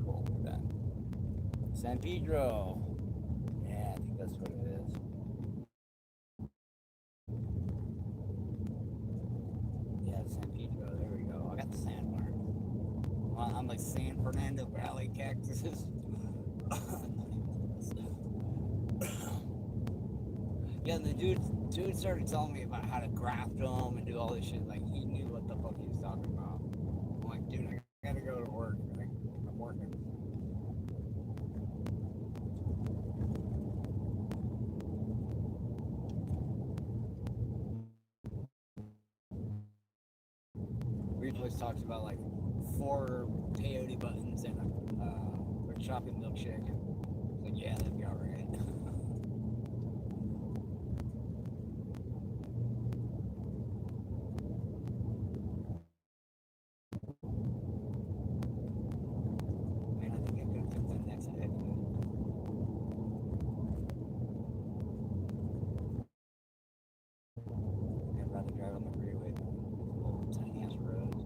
cool, done. San Pedro. Yeah, I think that's what it is. Yeah, San Pedro. There we go. I got the sandbar. I'm like San Fernando Valley cactuses. Yeah, and the dude started telling me about how to graft them and do all this shit. Like, he knew what the fuck he was talking about. I'm like, dude, I gotta go to work. Like, I'm working. We've always talked about like 4 peyote buttons and a chopping milkshake. It's like, yeah, that'd be alright. Man, I think I could have took that next exit. I'd rather drive on the freeway than old tiny ass roads.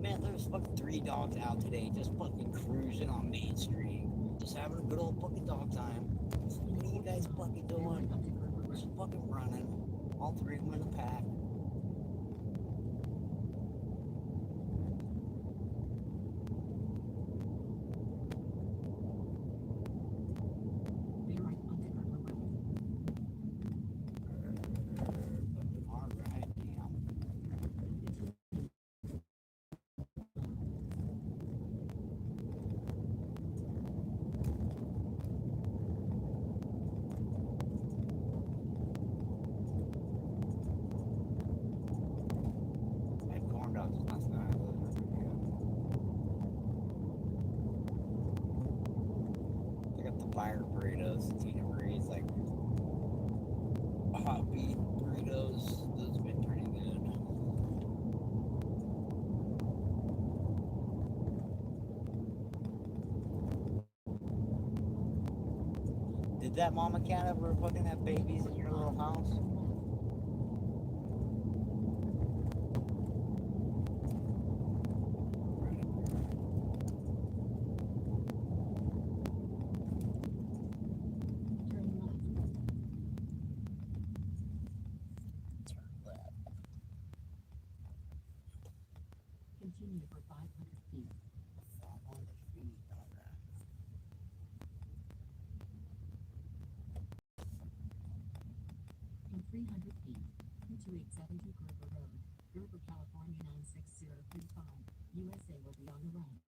Man, there was fucking 3 dogs out today just fucking cruising on Main Street. Just having a good old fucking dog time. So what are you guys fucking doing? Just fucking running. All 3 of them in the pack. Alright, damn. That corn dogs last night. Those are pretty good. I got the fire burritos, Tina Marie's like hot beef burritos. Those have been pretty good. Did that mama cat ever fucking have babies in your little house? Turn left. Continue for 500 feet. 500 feet. Okay. In 300 feet, 2870 Gerber Road, Gerber, California 96035. USA will be on the run.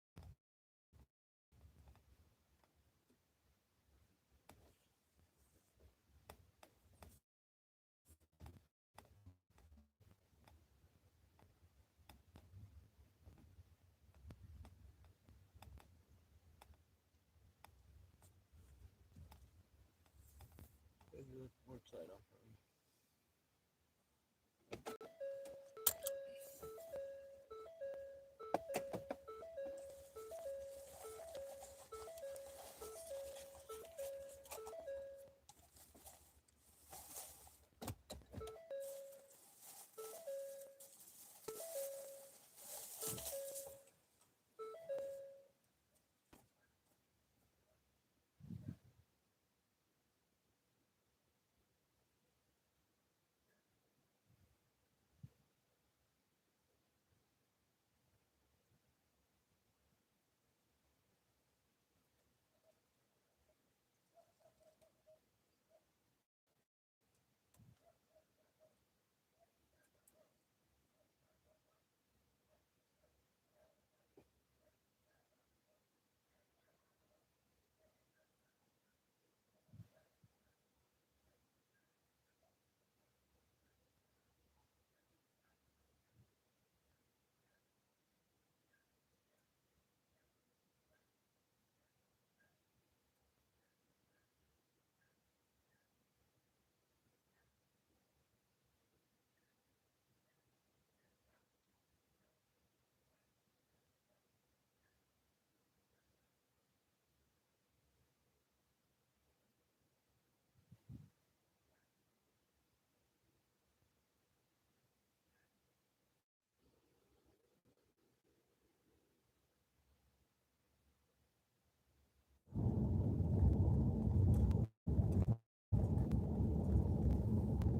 Work side up for me.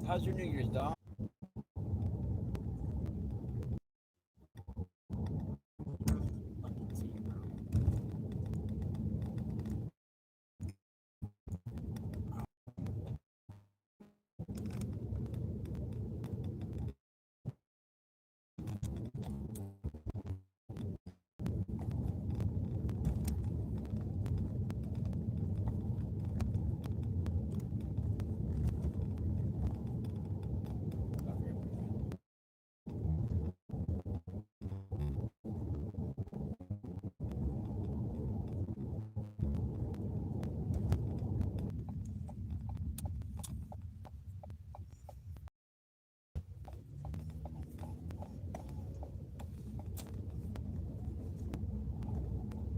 How's your New Year's, dog? Fucking tea, bro.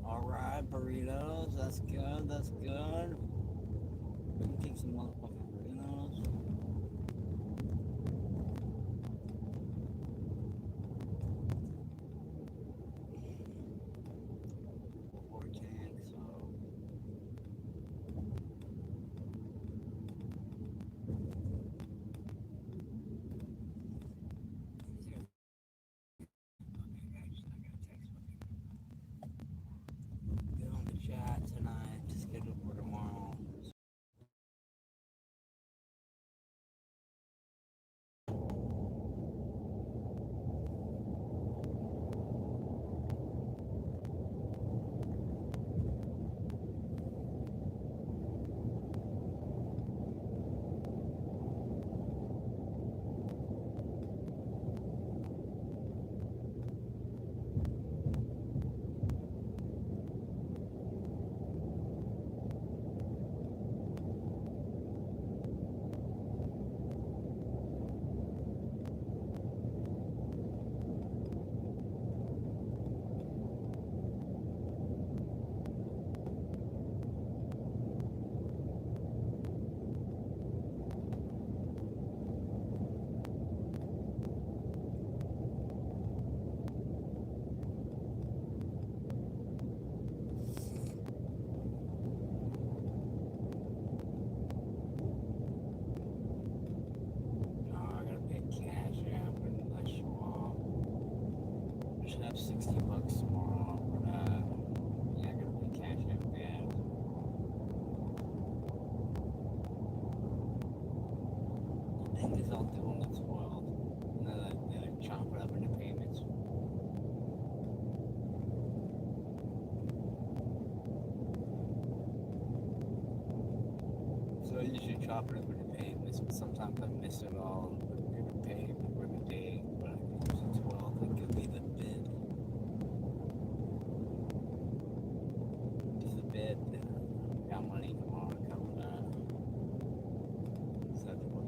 Alright, burritos. That's good. That's good. We can take some motherfucking burritos. Four tanks, so. Get on the chat tonight. Scheduled for tomorrow. I gotta pay cash app and I show off. I should have $60 tomorrow for that. Yeah, I gotta pay cash app bad. The thing is, I'll do on the 12th. And then I chop it up into payments. So I usually chop it up into payments, but sometimes I miss it all. I'm gonna pay for the day, but I can use the 12th. It could be the bid. Just a bid. Got money tomorrow coming up. So what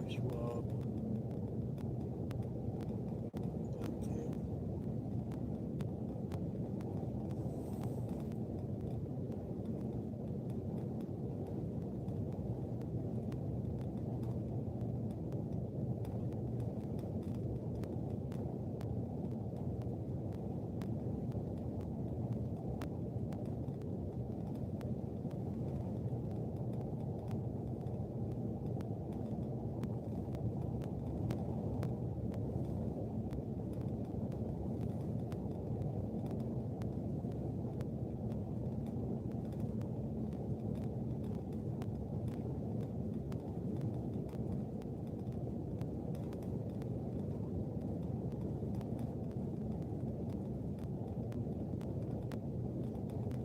do swap. Okay.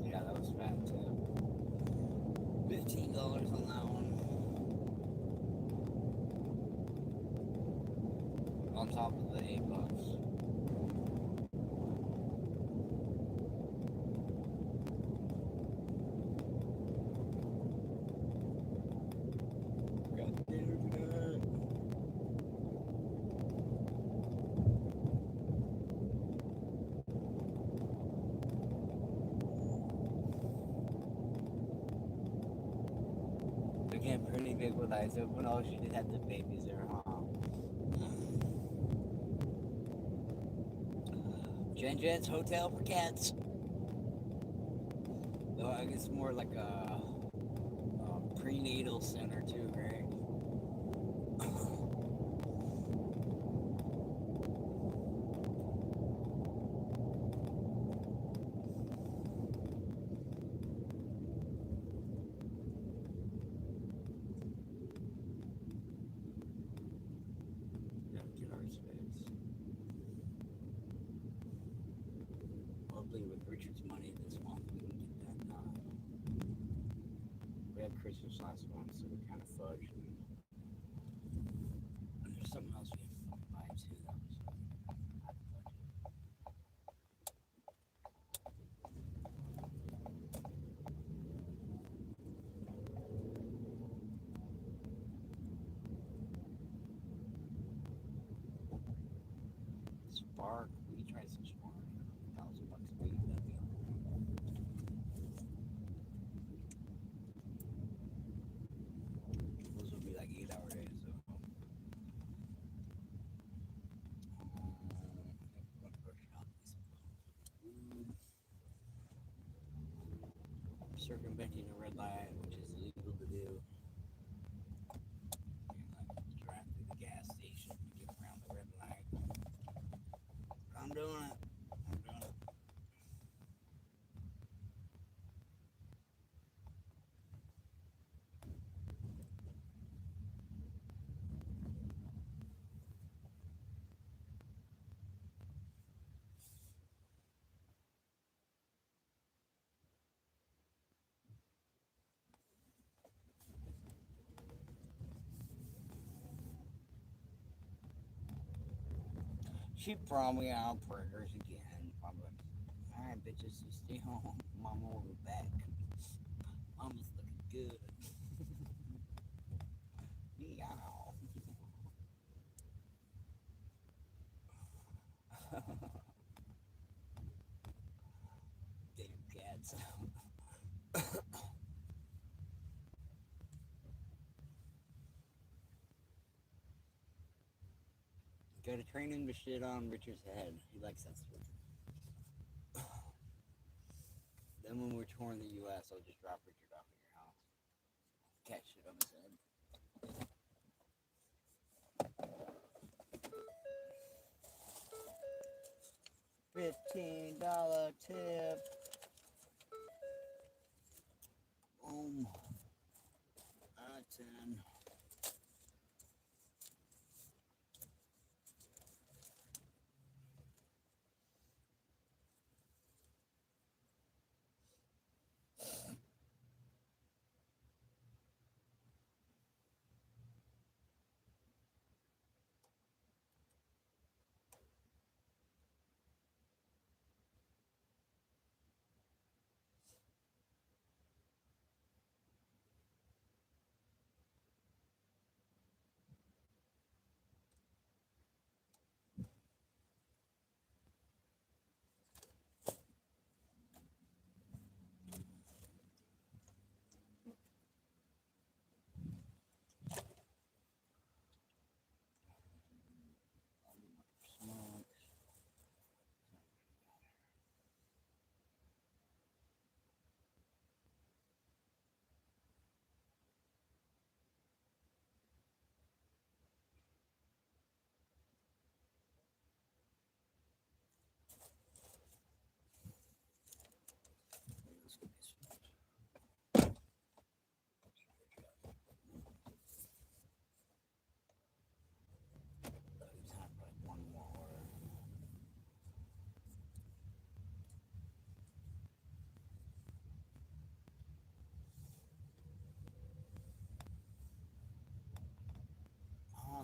Yeah, that was fat too. $15 on that one. On top of the $8. Got dinner tonight. They get pretty big with eyes open. Oh, she did have the babies there, huh? Jen's Hotel for Cats. No, I guess more like a prenatal center too, Greg. Gotta get ours fixed. Hopefully with Richard's money this month we can get that done. We had Christmas last month, so we kind of fudged. And there's something else we have to buy too that was out of budget. Spark, we tried some Spark. $1,000 a week, that'd be those would be like 8-hour days, so. Circumventing a red light, which is illegal to do. Drive through the gas station to get around the red light. I'm doing it. I'm doing it. She probably out preggers again. Probably. Alright, bitches, you stay home. Mama will be back. Mama's looking good. Meow. Damn cats. Gotta train him to shit on Richard's head. He likes that sort of. Then when we're touring the US, I'll just drop Richard off at your house. Cat shit on his head. $15 tip. Boom. Out of 10.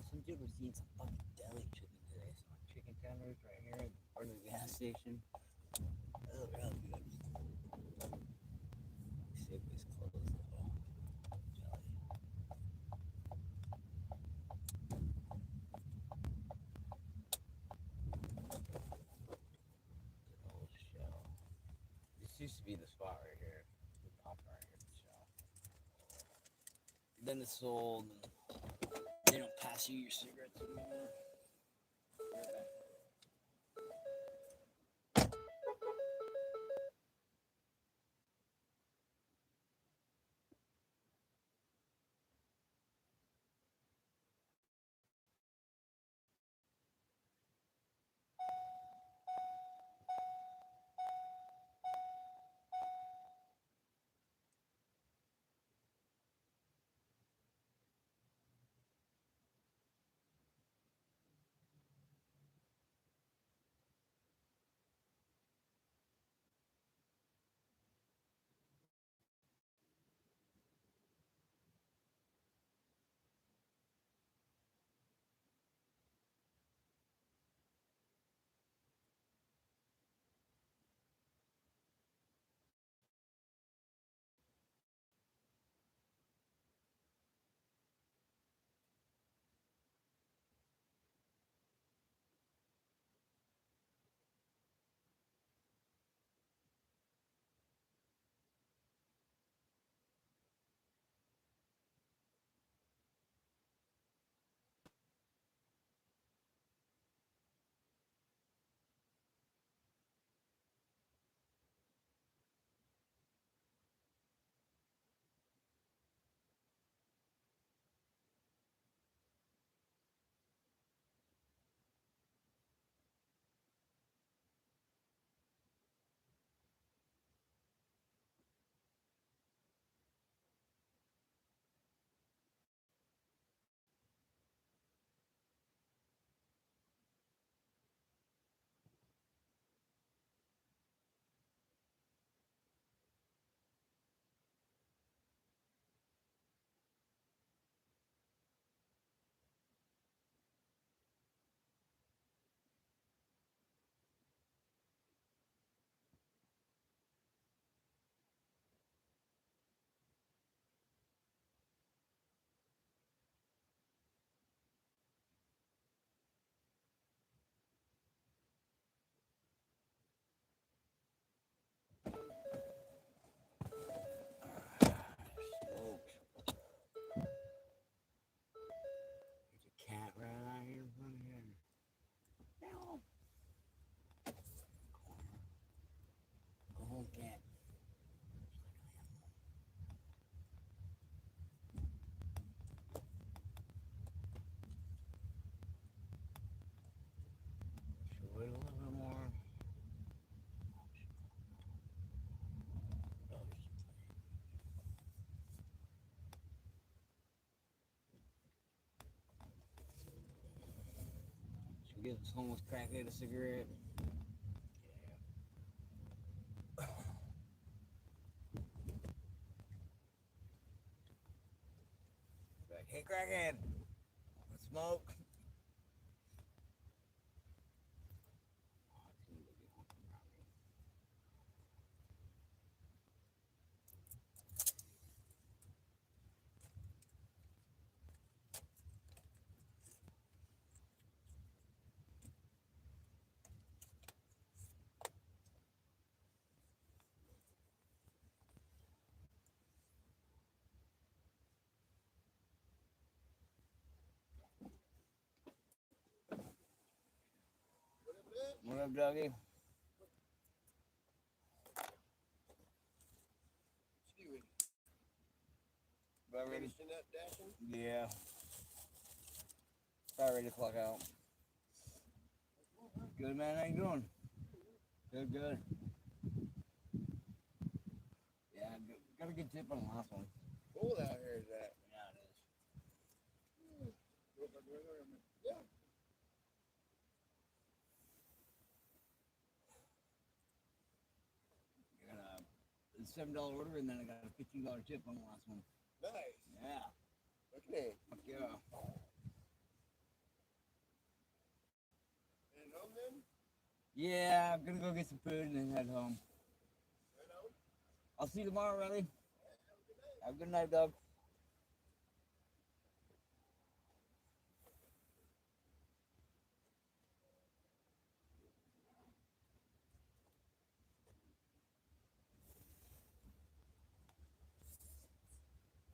Some dude was eating some fucking deli chicken today. Some chicken tenders right here in front of the gas station. That was real good. Safeway's closed though. Jelly. Good old shell. This used to be the spot right here. The pop right here, the shell. Then it's sold. And they don't pass you your cigarettes anymore. can't. Should wait a little bit more. Should we give this homeless crackhead a cigarette? Like, hey, crackhead, wanna smoke? What up, doggy? About ready? Finishing up dashing? Yeah. About ready to clock out. Good, man. How you doing? Good, good. Yeah, got a good tip on the last one. Cold out here is that? Yeah, it is. Yeah. I got a $7 order, and then I got a $15 tip on the last one. Nice. Yeah. Okay. Fuck yeah. And home then? Yeah, I'm gonna go get some food and then head home. Right on. I'll see you tomorrow, Riley. Have a good night, dog.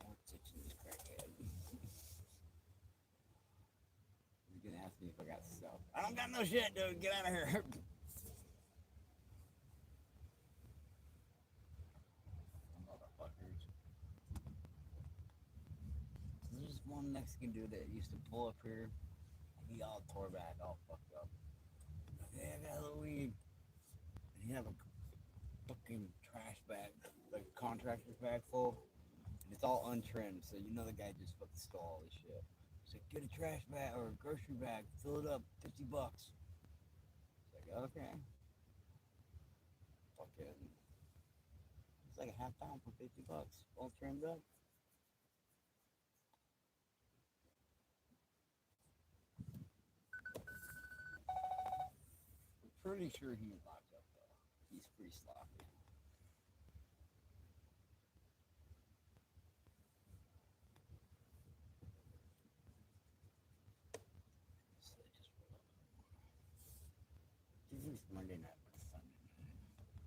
I'm teaching this crackhead. He's gonna ask me if I got stuff. I don't got no shit, dude. Get out of here. Motherfuckers. There's just one Mexican dude that used to pull up here. He all tore back, all fucked up. Hey, I got a little weed. And he had a fucking trash bag, like contractor's bag full. And it's all untrimmed, so you know the guy just fucking stole all this shit. He's like, get a trash bag or a grocery bag, fill it up, $50. It's like, okay. Fucking. It's like a half pound for $50, all trimmed up. I'm pretty sure he's locked up though. He's pretty sloppy. So they just roll up. This is Monday night, but it's Sunday night.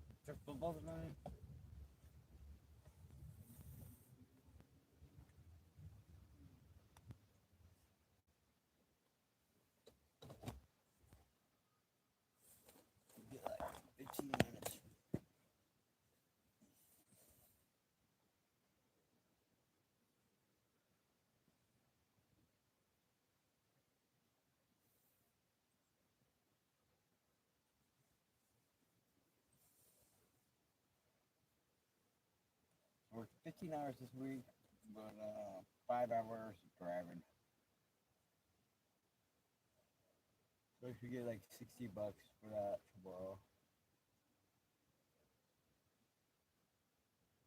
Is there football tonight? It'll be like 15 minutes. Worked 15 hours this week, but 5 hours driving. So I should get like $60 for that tomorrow.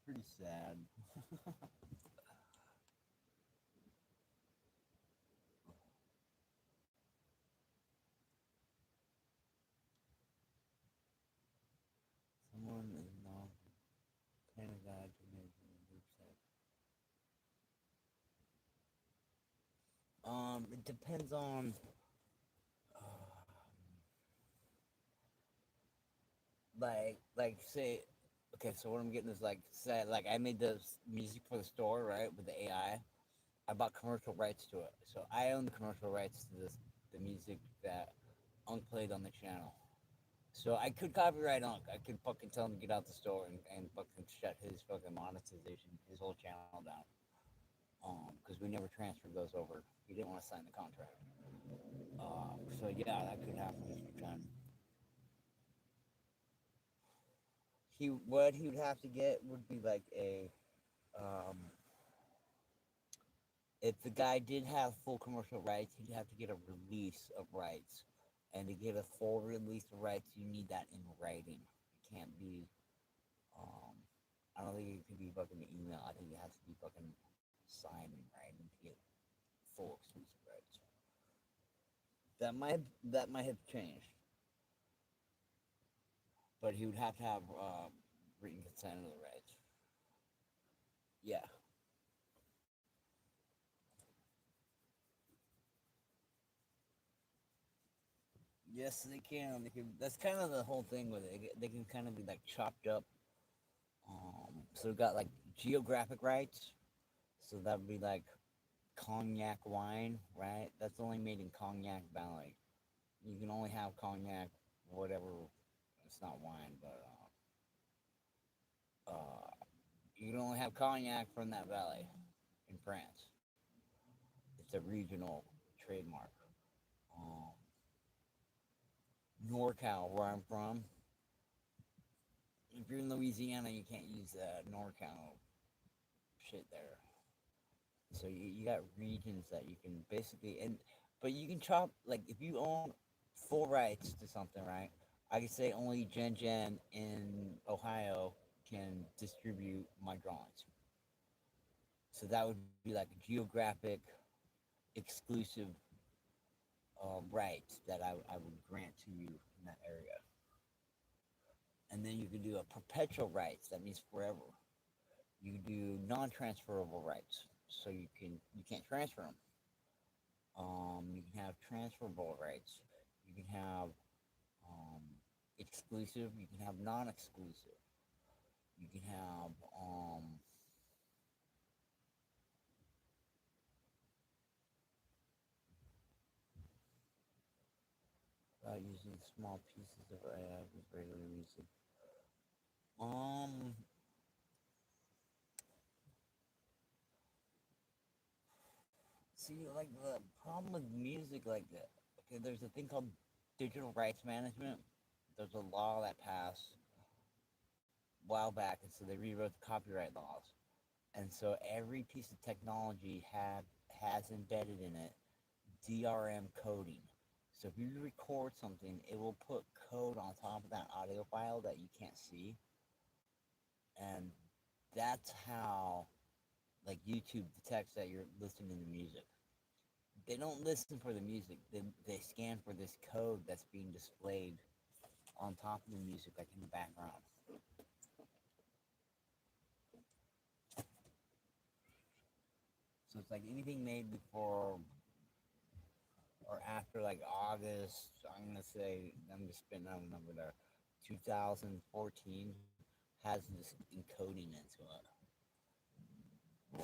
Pretty sad. Someone is not Canada to me in the group set. It depends on like say okay, so what I'm getting is like say like I made the music for the store, right, with the AI. I bought commercial rights to it. So I own the commercial rights to the music that Unc played on the channel. So I could copyright Unc. I could fucking tell him to get out the store and fucking shut his fucking monetization, his whole channel down. Because we never transferred those over. He didn't want to sign the contract. So yeah, that could happen if you can. What he would have to get would be like a if the guy did have full commercial rights, he'd have to get a release of rights. And to get a full release of rights, you need that in writing. It can't be, um, I don't think it could be fucking email. I think it has to be fucking signed in writing to get full exclusive rights. That might have changed. But he would have to have written consent of the rights. Yeah. Yes, they can. They can. That's kind of the whole thing with it. They can kind of be like chopped up. So we've got like geographic rights. So that would be like cognac wine, right? That's only made in Cognac Valley. You can only have cognac, whatever. It's not wine, but you can only have cognac from that valley in France. It's a regional trademark. Um, NorCal, where I'm from, if you're in Louisiana, you can't use that NorCal shit there. So you got regions that you can basically but you can chop like if you own full rights to something, right? I could say only Gen Gen in Ohio can distribute my drawings. So that would be like a geographic exclusive rights that I would grant to you in that area. And then you can do a perpetual rights, that means forever. You do non-transferable rights, so you can't transfer them. You can have transferable rights. You can have um, exclusive. You can have non-exclusive. You can have using small pieces of AI with regular music. Um, See, like the problem with music, like that. Okay, there's a thing called digital rights management. There's a law that passed a while back, and so they rewrote the copyright laws. And so every piece of technology has embedded in it DRM coding. So if you record something, it will put code on top of that audio file that you can't see, and that's how like YouTube detects that you're listening to music. They don't listen for the music. They scan for this code that's being displayed on top of the music, like in the background. So it's like anything made before or after like August, I'm gonna say, I'm just spitting out a number there, 2014 has this encoding into it.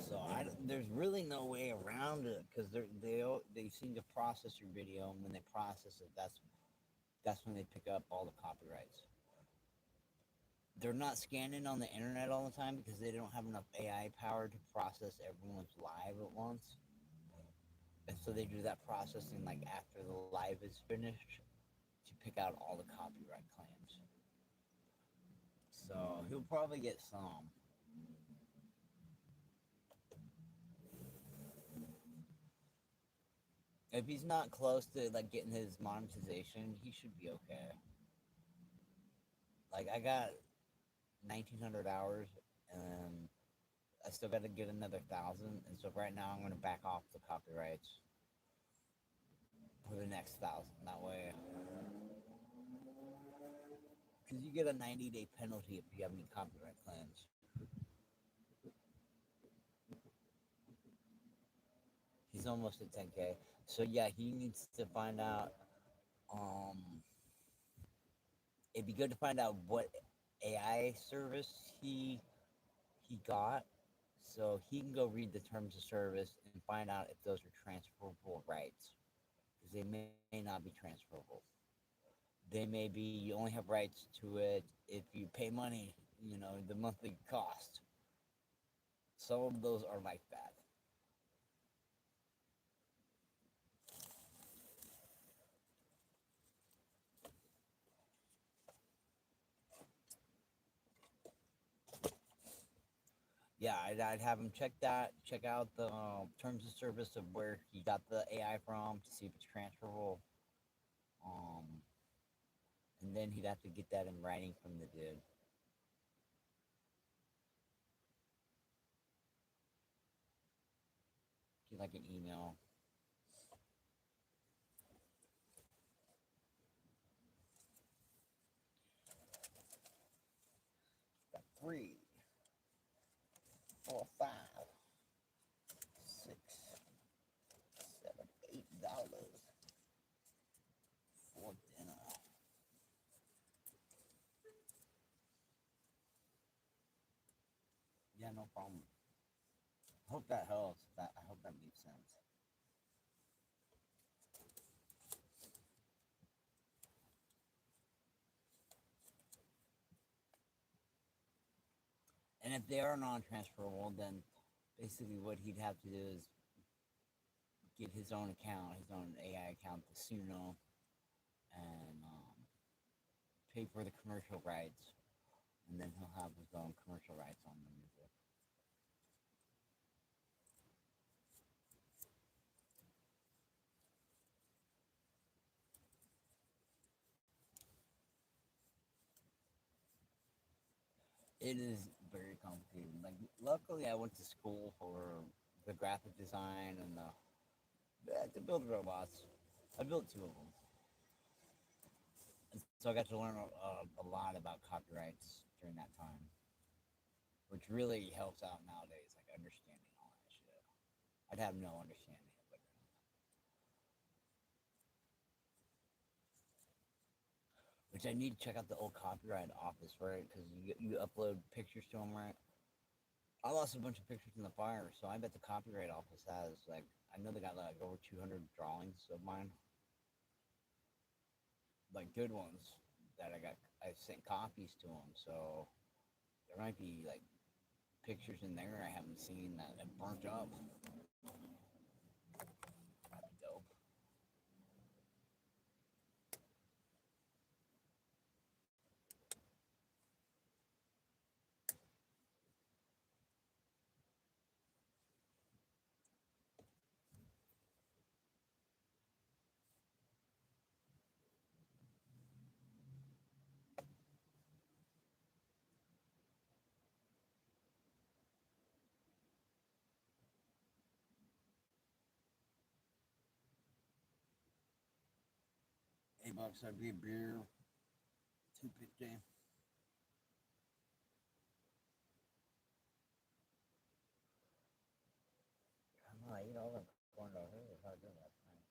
So there's really no way around it because they seem to process your video, and when they process it, that's when they pick up all the copyrights. They're not scanning on the internet all the time because they don't have enough AI power to process everyone's live at once. And so they do that processing like after the live is finished to pick out all the copyright claims. So he'll probably get some. If he's not close to like getting his monetization, he should be okay. Like I got 1,900 hours, and I still got to get another 1,000. And so right now I'm gonna back off the copyrights for the next 1,000. That way, because you get a 90-day penalty if you have any copyright claims. He's almost at 10K. So yeah, he needs to find out. Um, it'd be good to find out what AI service he got, so he can go read the terms of service and find out if those are transferable rights, because they may not be transferable. they may be you only have rights to it if you pay money, the monthly cost. Some of those are like that. Yeah, I'd have him check out the terms of service of where he got the AI from to see if it's transferable. Um, and then he'd have to get that in writing from the dude. Get like an email. Got 3, 4, 5, 6, 7, $8 for dinner. Yeah, no problem. Hope that helps. I hope that makes sense. And if they are non-transferable, then basically what he'd have to do is get his own account, his own AI account, the Suno, and pay for the commercial rights, and then he'll have his own commercial rights on the music. It is very complicated. Like, luckily, I went to school for the graphic design and to build robots. I built 2 of them, and so I got to learn a lot about copyrights during that time, which really helps out nowadays, like understanding all that shit. I'd have no understanding of it. Which I need to check out the old copyright office, right? Because you upload pictures to them, right? I lost a bunch of pictures in the fire, so I bet the copyright office has I know they got like over 200 drawings of mine, like good ones that I sent copies to them. So there might be like pictures in there I haven't seen that have burnt up. That'd be dope. $8, I'd be a beer, 250. I don't know, I ate all the corn dog. It was hard to do last night.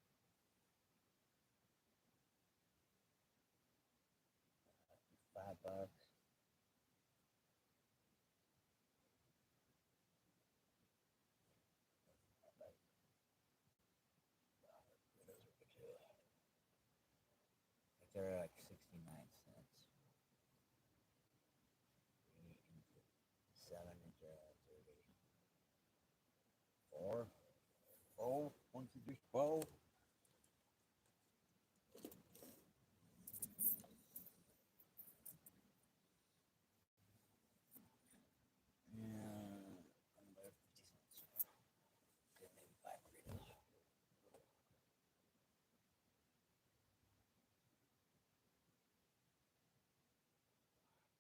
$5. They're like 69 cents. 7 into 30. 4, 12, 1, 2, 3, 12. Yeah, about 50 cents. Okay, maybe 5 burritos.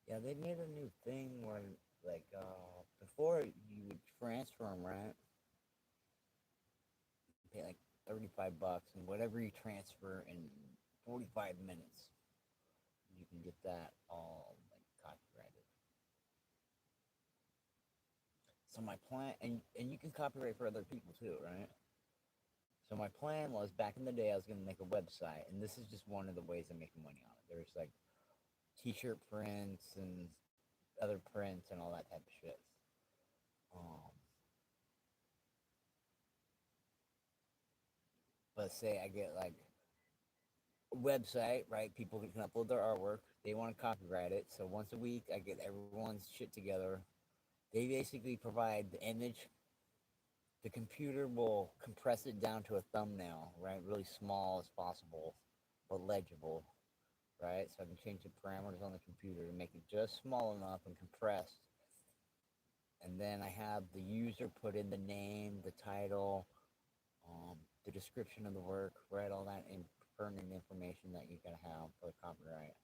Yeah, they made a new thing where, like, before you would transfer them, right? You pay like $35, and whatever you transfer in 45 minutes, you can get that all like copyrighted. So my plan, and you can copyright for other people too, right? So my plan was back in the day I was gonna make a website, and this is just one of the ways I'm making money on it. There's like T-shirt prints and other prints and all that type of shit. Um, but say I get like website, right? People can upload their artwork. They want to copyright it. So once a week, I get everyone's shit together. They basically provide the image. The computer will compress it down to a thumbnail, right? Really small as possible, but legible, right? So I can change the parameters on the computer to make it just small enough and compressed. And then I have the user put in the name, the title, the description of the work, right? All that pertinent information that you gotta have for the copyright.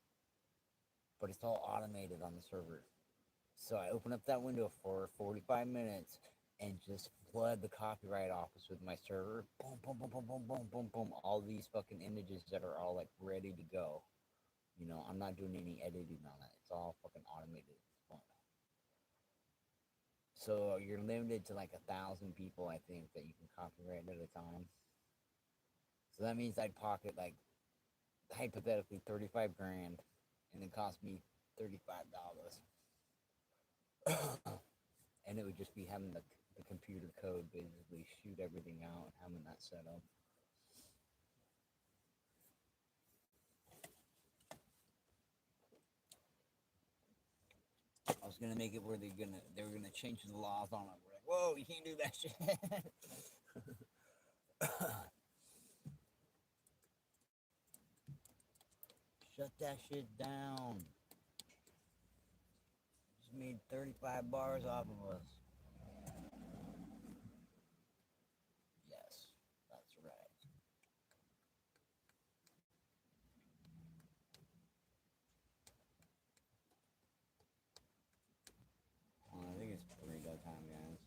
But it's all automated on the server. So I open up that window for 45 minutes and just flood the copyright office with my server. Boom, boom, boom, boom, boom, boom, boom, boom. All these fucking images that are all like ready to go. You know, I'm not doing any editing on it. It's all fucking automated. It's fun. So you're limited to like 1,000 people, I think, that you can copyright at a time. So that means I'd pocket like hypothetically 35 grand, and it cost me $35. And it would just be having the computer code basically shoot everything out and having that set up. I was gonna make it where they were gonna change the laws on it. We're like, whoa, you can't do that shit. Shut that shit down. Just made 35 bars off of us. Yes, that's right. I think it's burrito time, guys.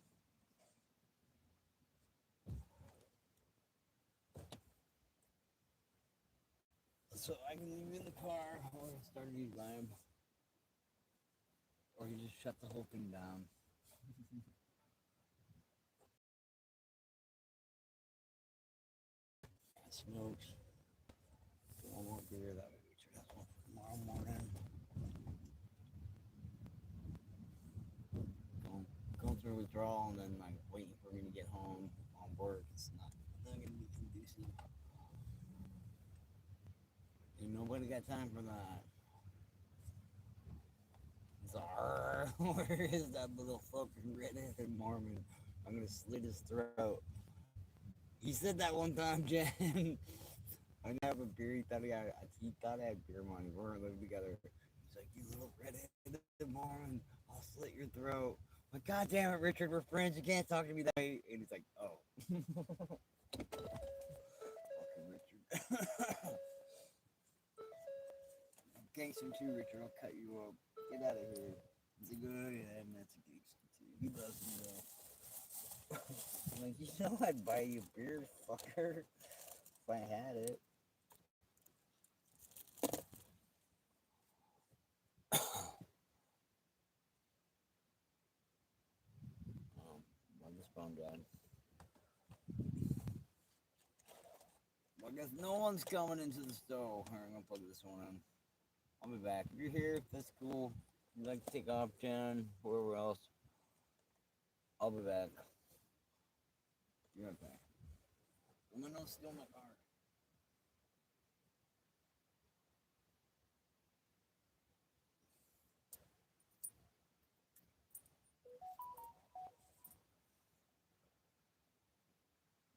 So I can leave you in the car or start a new vibe. Or you just shut the whole thing down. Smokes. One more beer that way we should have one for tomorrow morning. Going through withdrawal and then like waiting for me to get home on work. It's not gonna be conducive. Ain't nobody got time for that. Czar, where is that little fucking redheaded Mormon? I'm gonna slit his throat. He said that one time, Jen. I didn't have a beer. He thought I had beer money. We weren't living together. He's like, you little redheaded Mormon, I'll slit your throat. I'm like, God damn it, Richard, we're friends. You can't talk to me that way. And he's like, oh. Fucking Richard. Gangster too, Richard. I'll cut you up. Get out of here. He's like, oh yeah, and that's a gangster too. He loves me though. I'm like, you know I'd buy you beer, fucker, if I had it. I just phone died. Well, I guess no one's coming into the stove. Alright, I'm gonna plug this one in. I'll be back. If you're here, that's cool. If you'd like to take off, Jen, whoever else, I'll be back. Be right back. I'm gonna steal my car.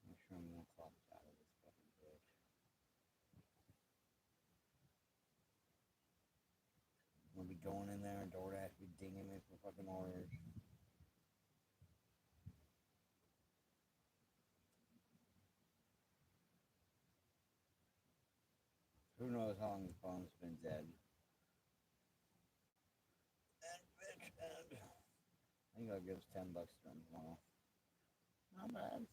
Make sure I'm gonna clock out of this fucking bitch. We'll be going in there, DoorDash be dinging me for fucking orders. Who knows how long the phone's been dead? And bitch, and I think I'll give us $10 to them tomorrow. Not bad.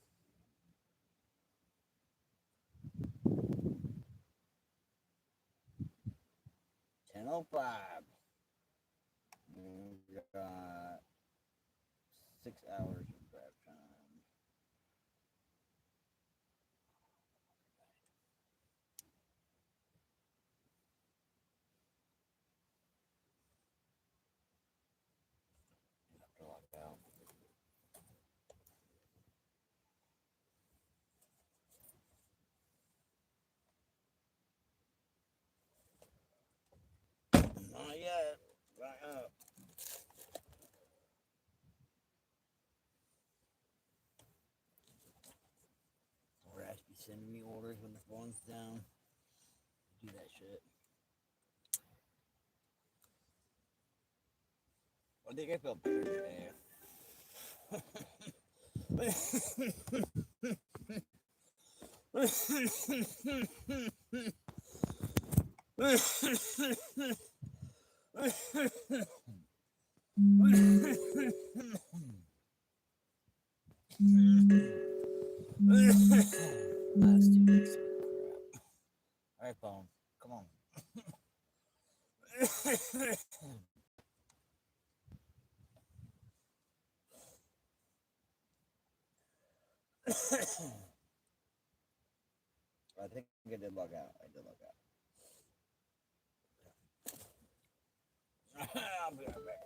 $10:05. We got 6 hours of drive time. I have to lock out. one's down. Do that shit. I think I felt better today. Last 2 weeks. Alright, phone. Come on. I think I did log out. I did log out. I'll be right back.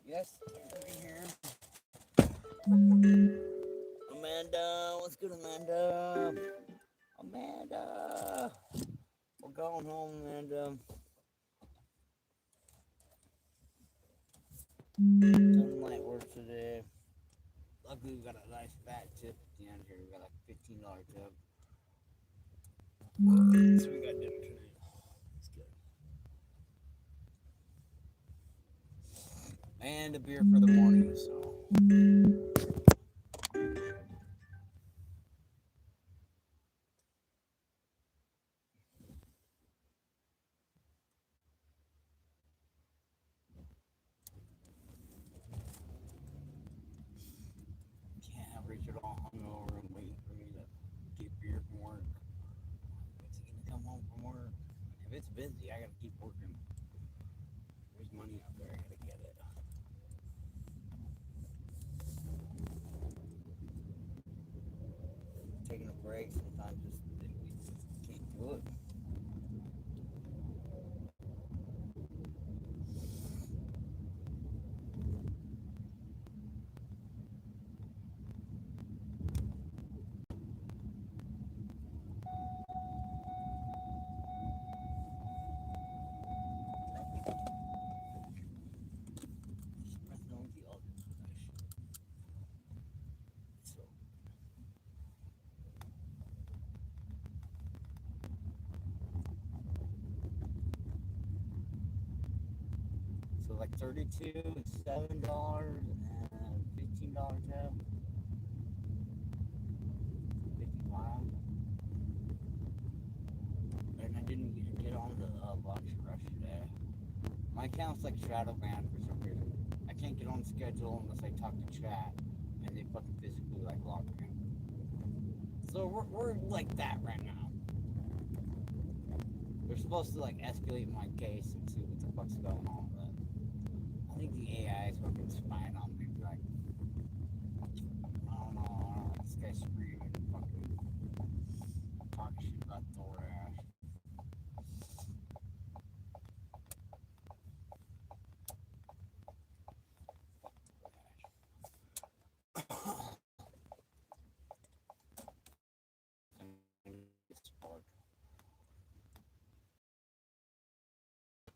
Yes, you can hear him. Amanda, what's good, Amanda? Amanda, we're going home, Amanda. Done light work today. Luckily, we got a nice fat tip at the end here. We got like $15 tip. So we got dinner tonight. It's good. And a beer for the morning, so. Can't have Richard all hungover and waiting for me to get beer from work. When's he gonna come home from work? If it's busy, I gotta keep working. There's money out there, I gotta get it. Taking a break sometimes just can't do it. So like 32, $7, and $15 tab. 55. And I didn't get on the lunch rush today. My account's like shadow banned for some reason. I can't get on schedule unless I talk to chat, and they fucking physically like log me in. So we're like that right now. They're supposed to like escalate my case and see what the fuck's going on, but I think the AI is fucking spying on me. Like, I don't know, this guy's screaming, fucking talking shit about DoorDash.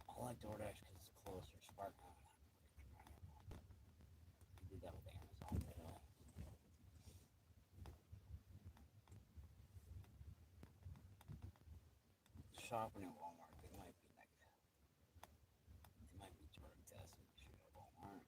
I like DoorDash because it's closer. Spark on. I did that with Amazon. Shopping at Walmart, they might be like, they might be drug testing shit at Walmart.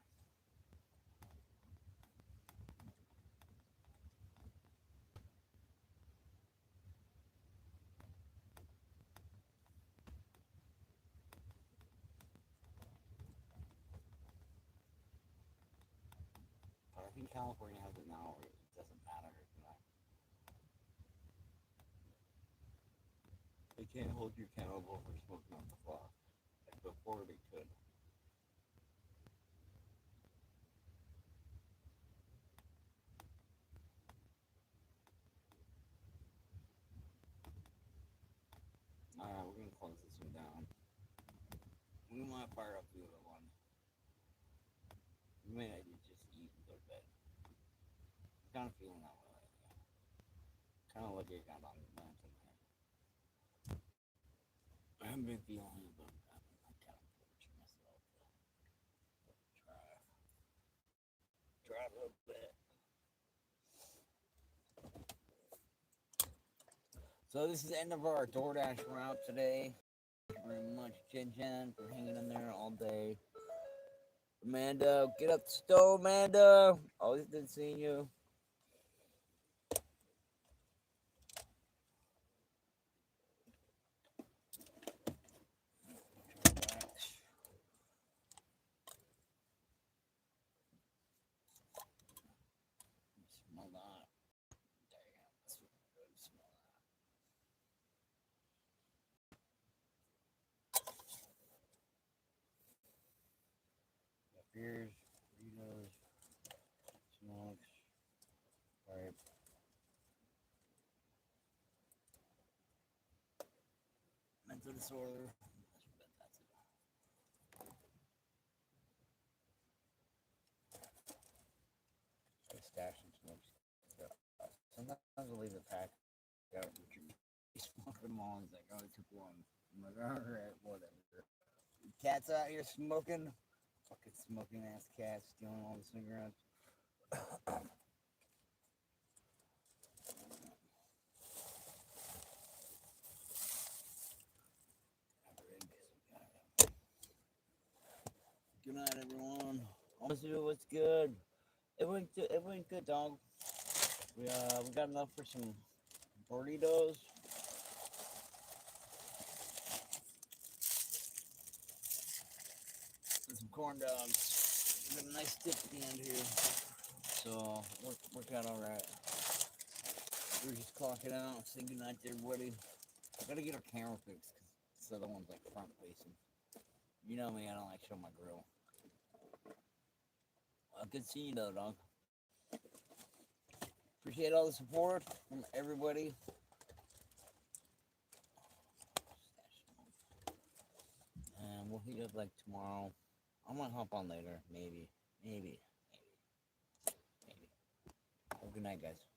But I think California has it now where it doesn't matter. They can't hold you accountable for smoking on the clock. Like before they could. Alright, we're gonna close this one down. We might fire up the other one. We may just eat and go to bed. I'm kind of feeling that way. Kind of like it got on the man tonight. I haven't been feeling it, but I kind of torture myself to try a little bit. So this is the end of our DoorDash route today. Thank you very much, Jen, for hanging in there all day. Amanda, get up the stove, Amanda. Always good seeing you. Smell that. Damn, that's really good. Smell that. Got beers, burritos, smokes. Alright. Mental disorder. Stash and smokes. Sometimes I'll leave the pack out and smoke them all. He's like, oh, I took one. I'm like, alright, whatever. Cats out here smoking. Fucking smoking ass cat stealing all the cigarettes. Good night, everyone. What's good? It went good, dog. We got enough for some burritos. And some corn dogs. We got a nice dip at the end here. So worked out alright. We're just clocking out, say goodnight to everybody. I gotta get our camera fixed because this other one's like front facing. You know me, I don't like showing my grill. Good seeing you though, dog. Appreciate all the support from everybody. And we'll hit up like tomorrow. I might hop on later, maybe. Have a good night, guys.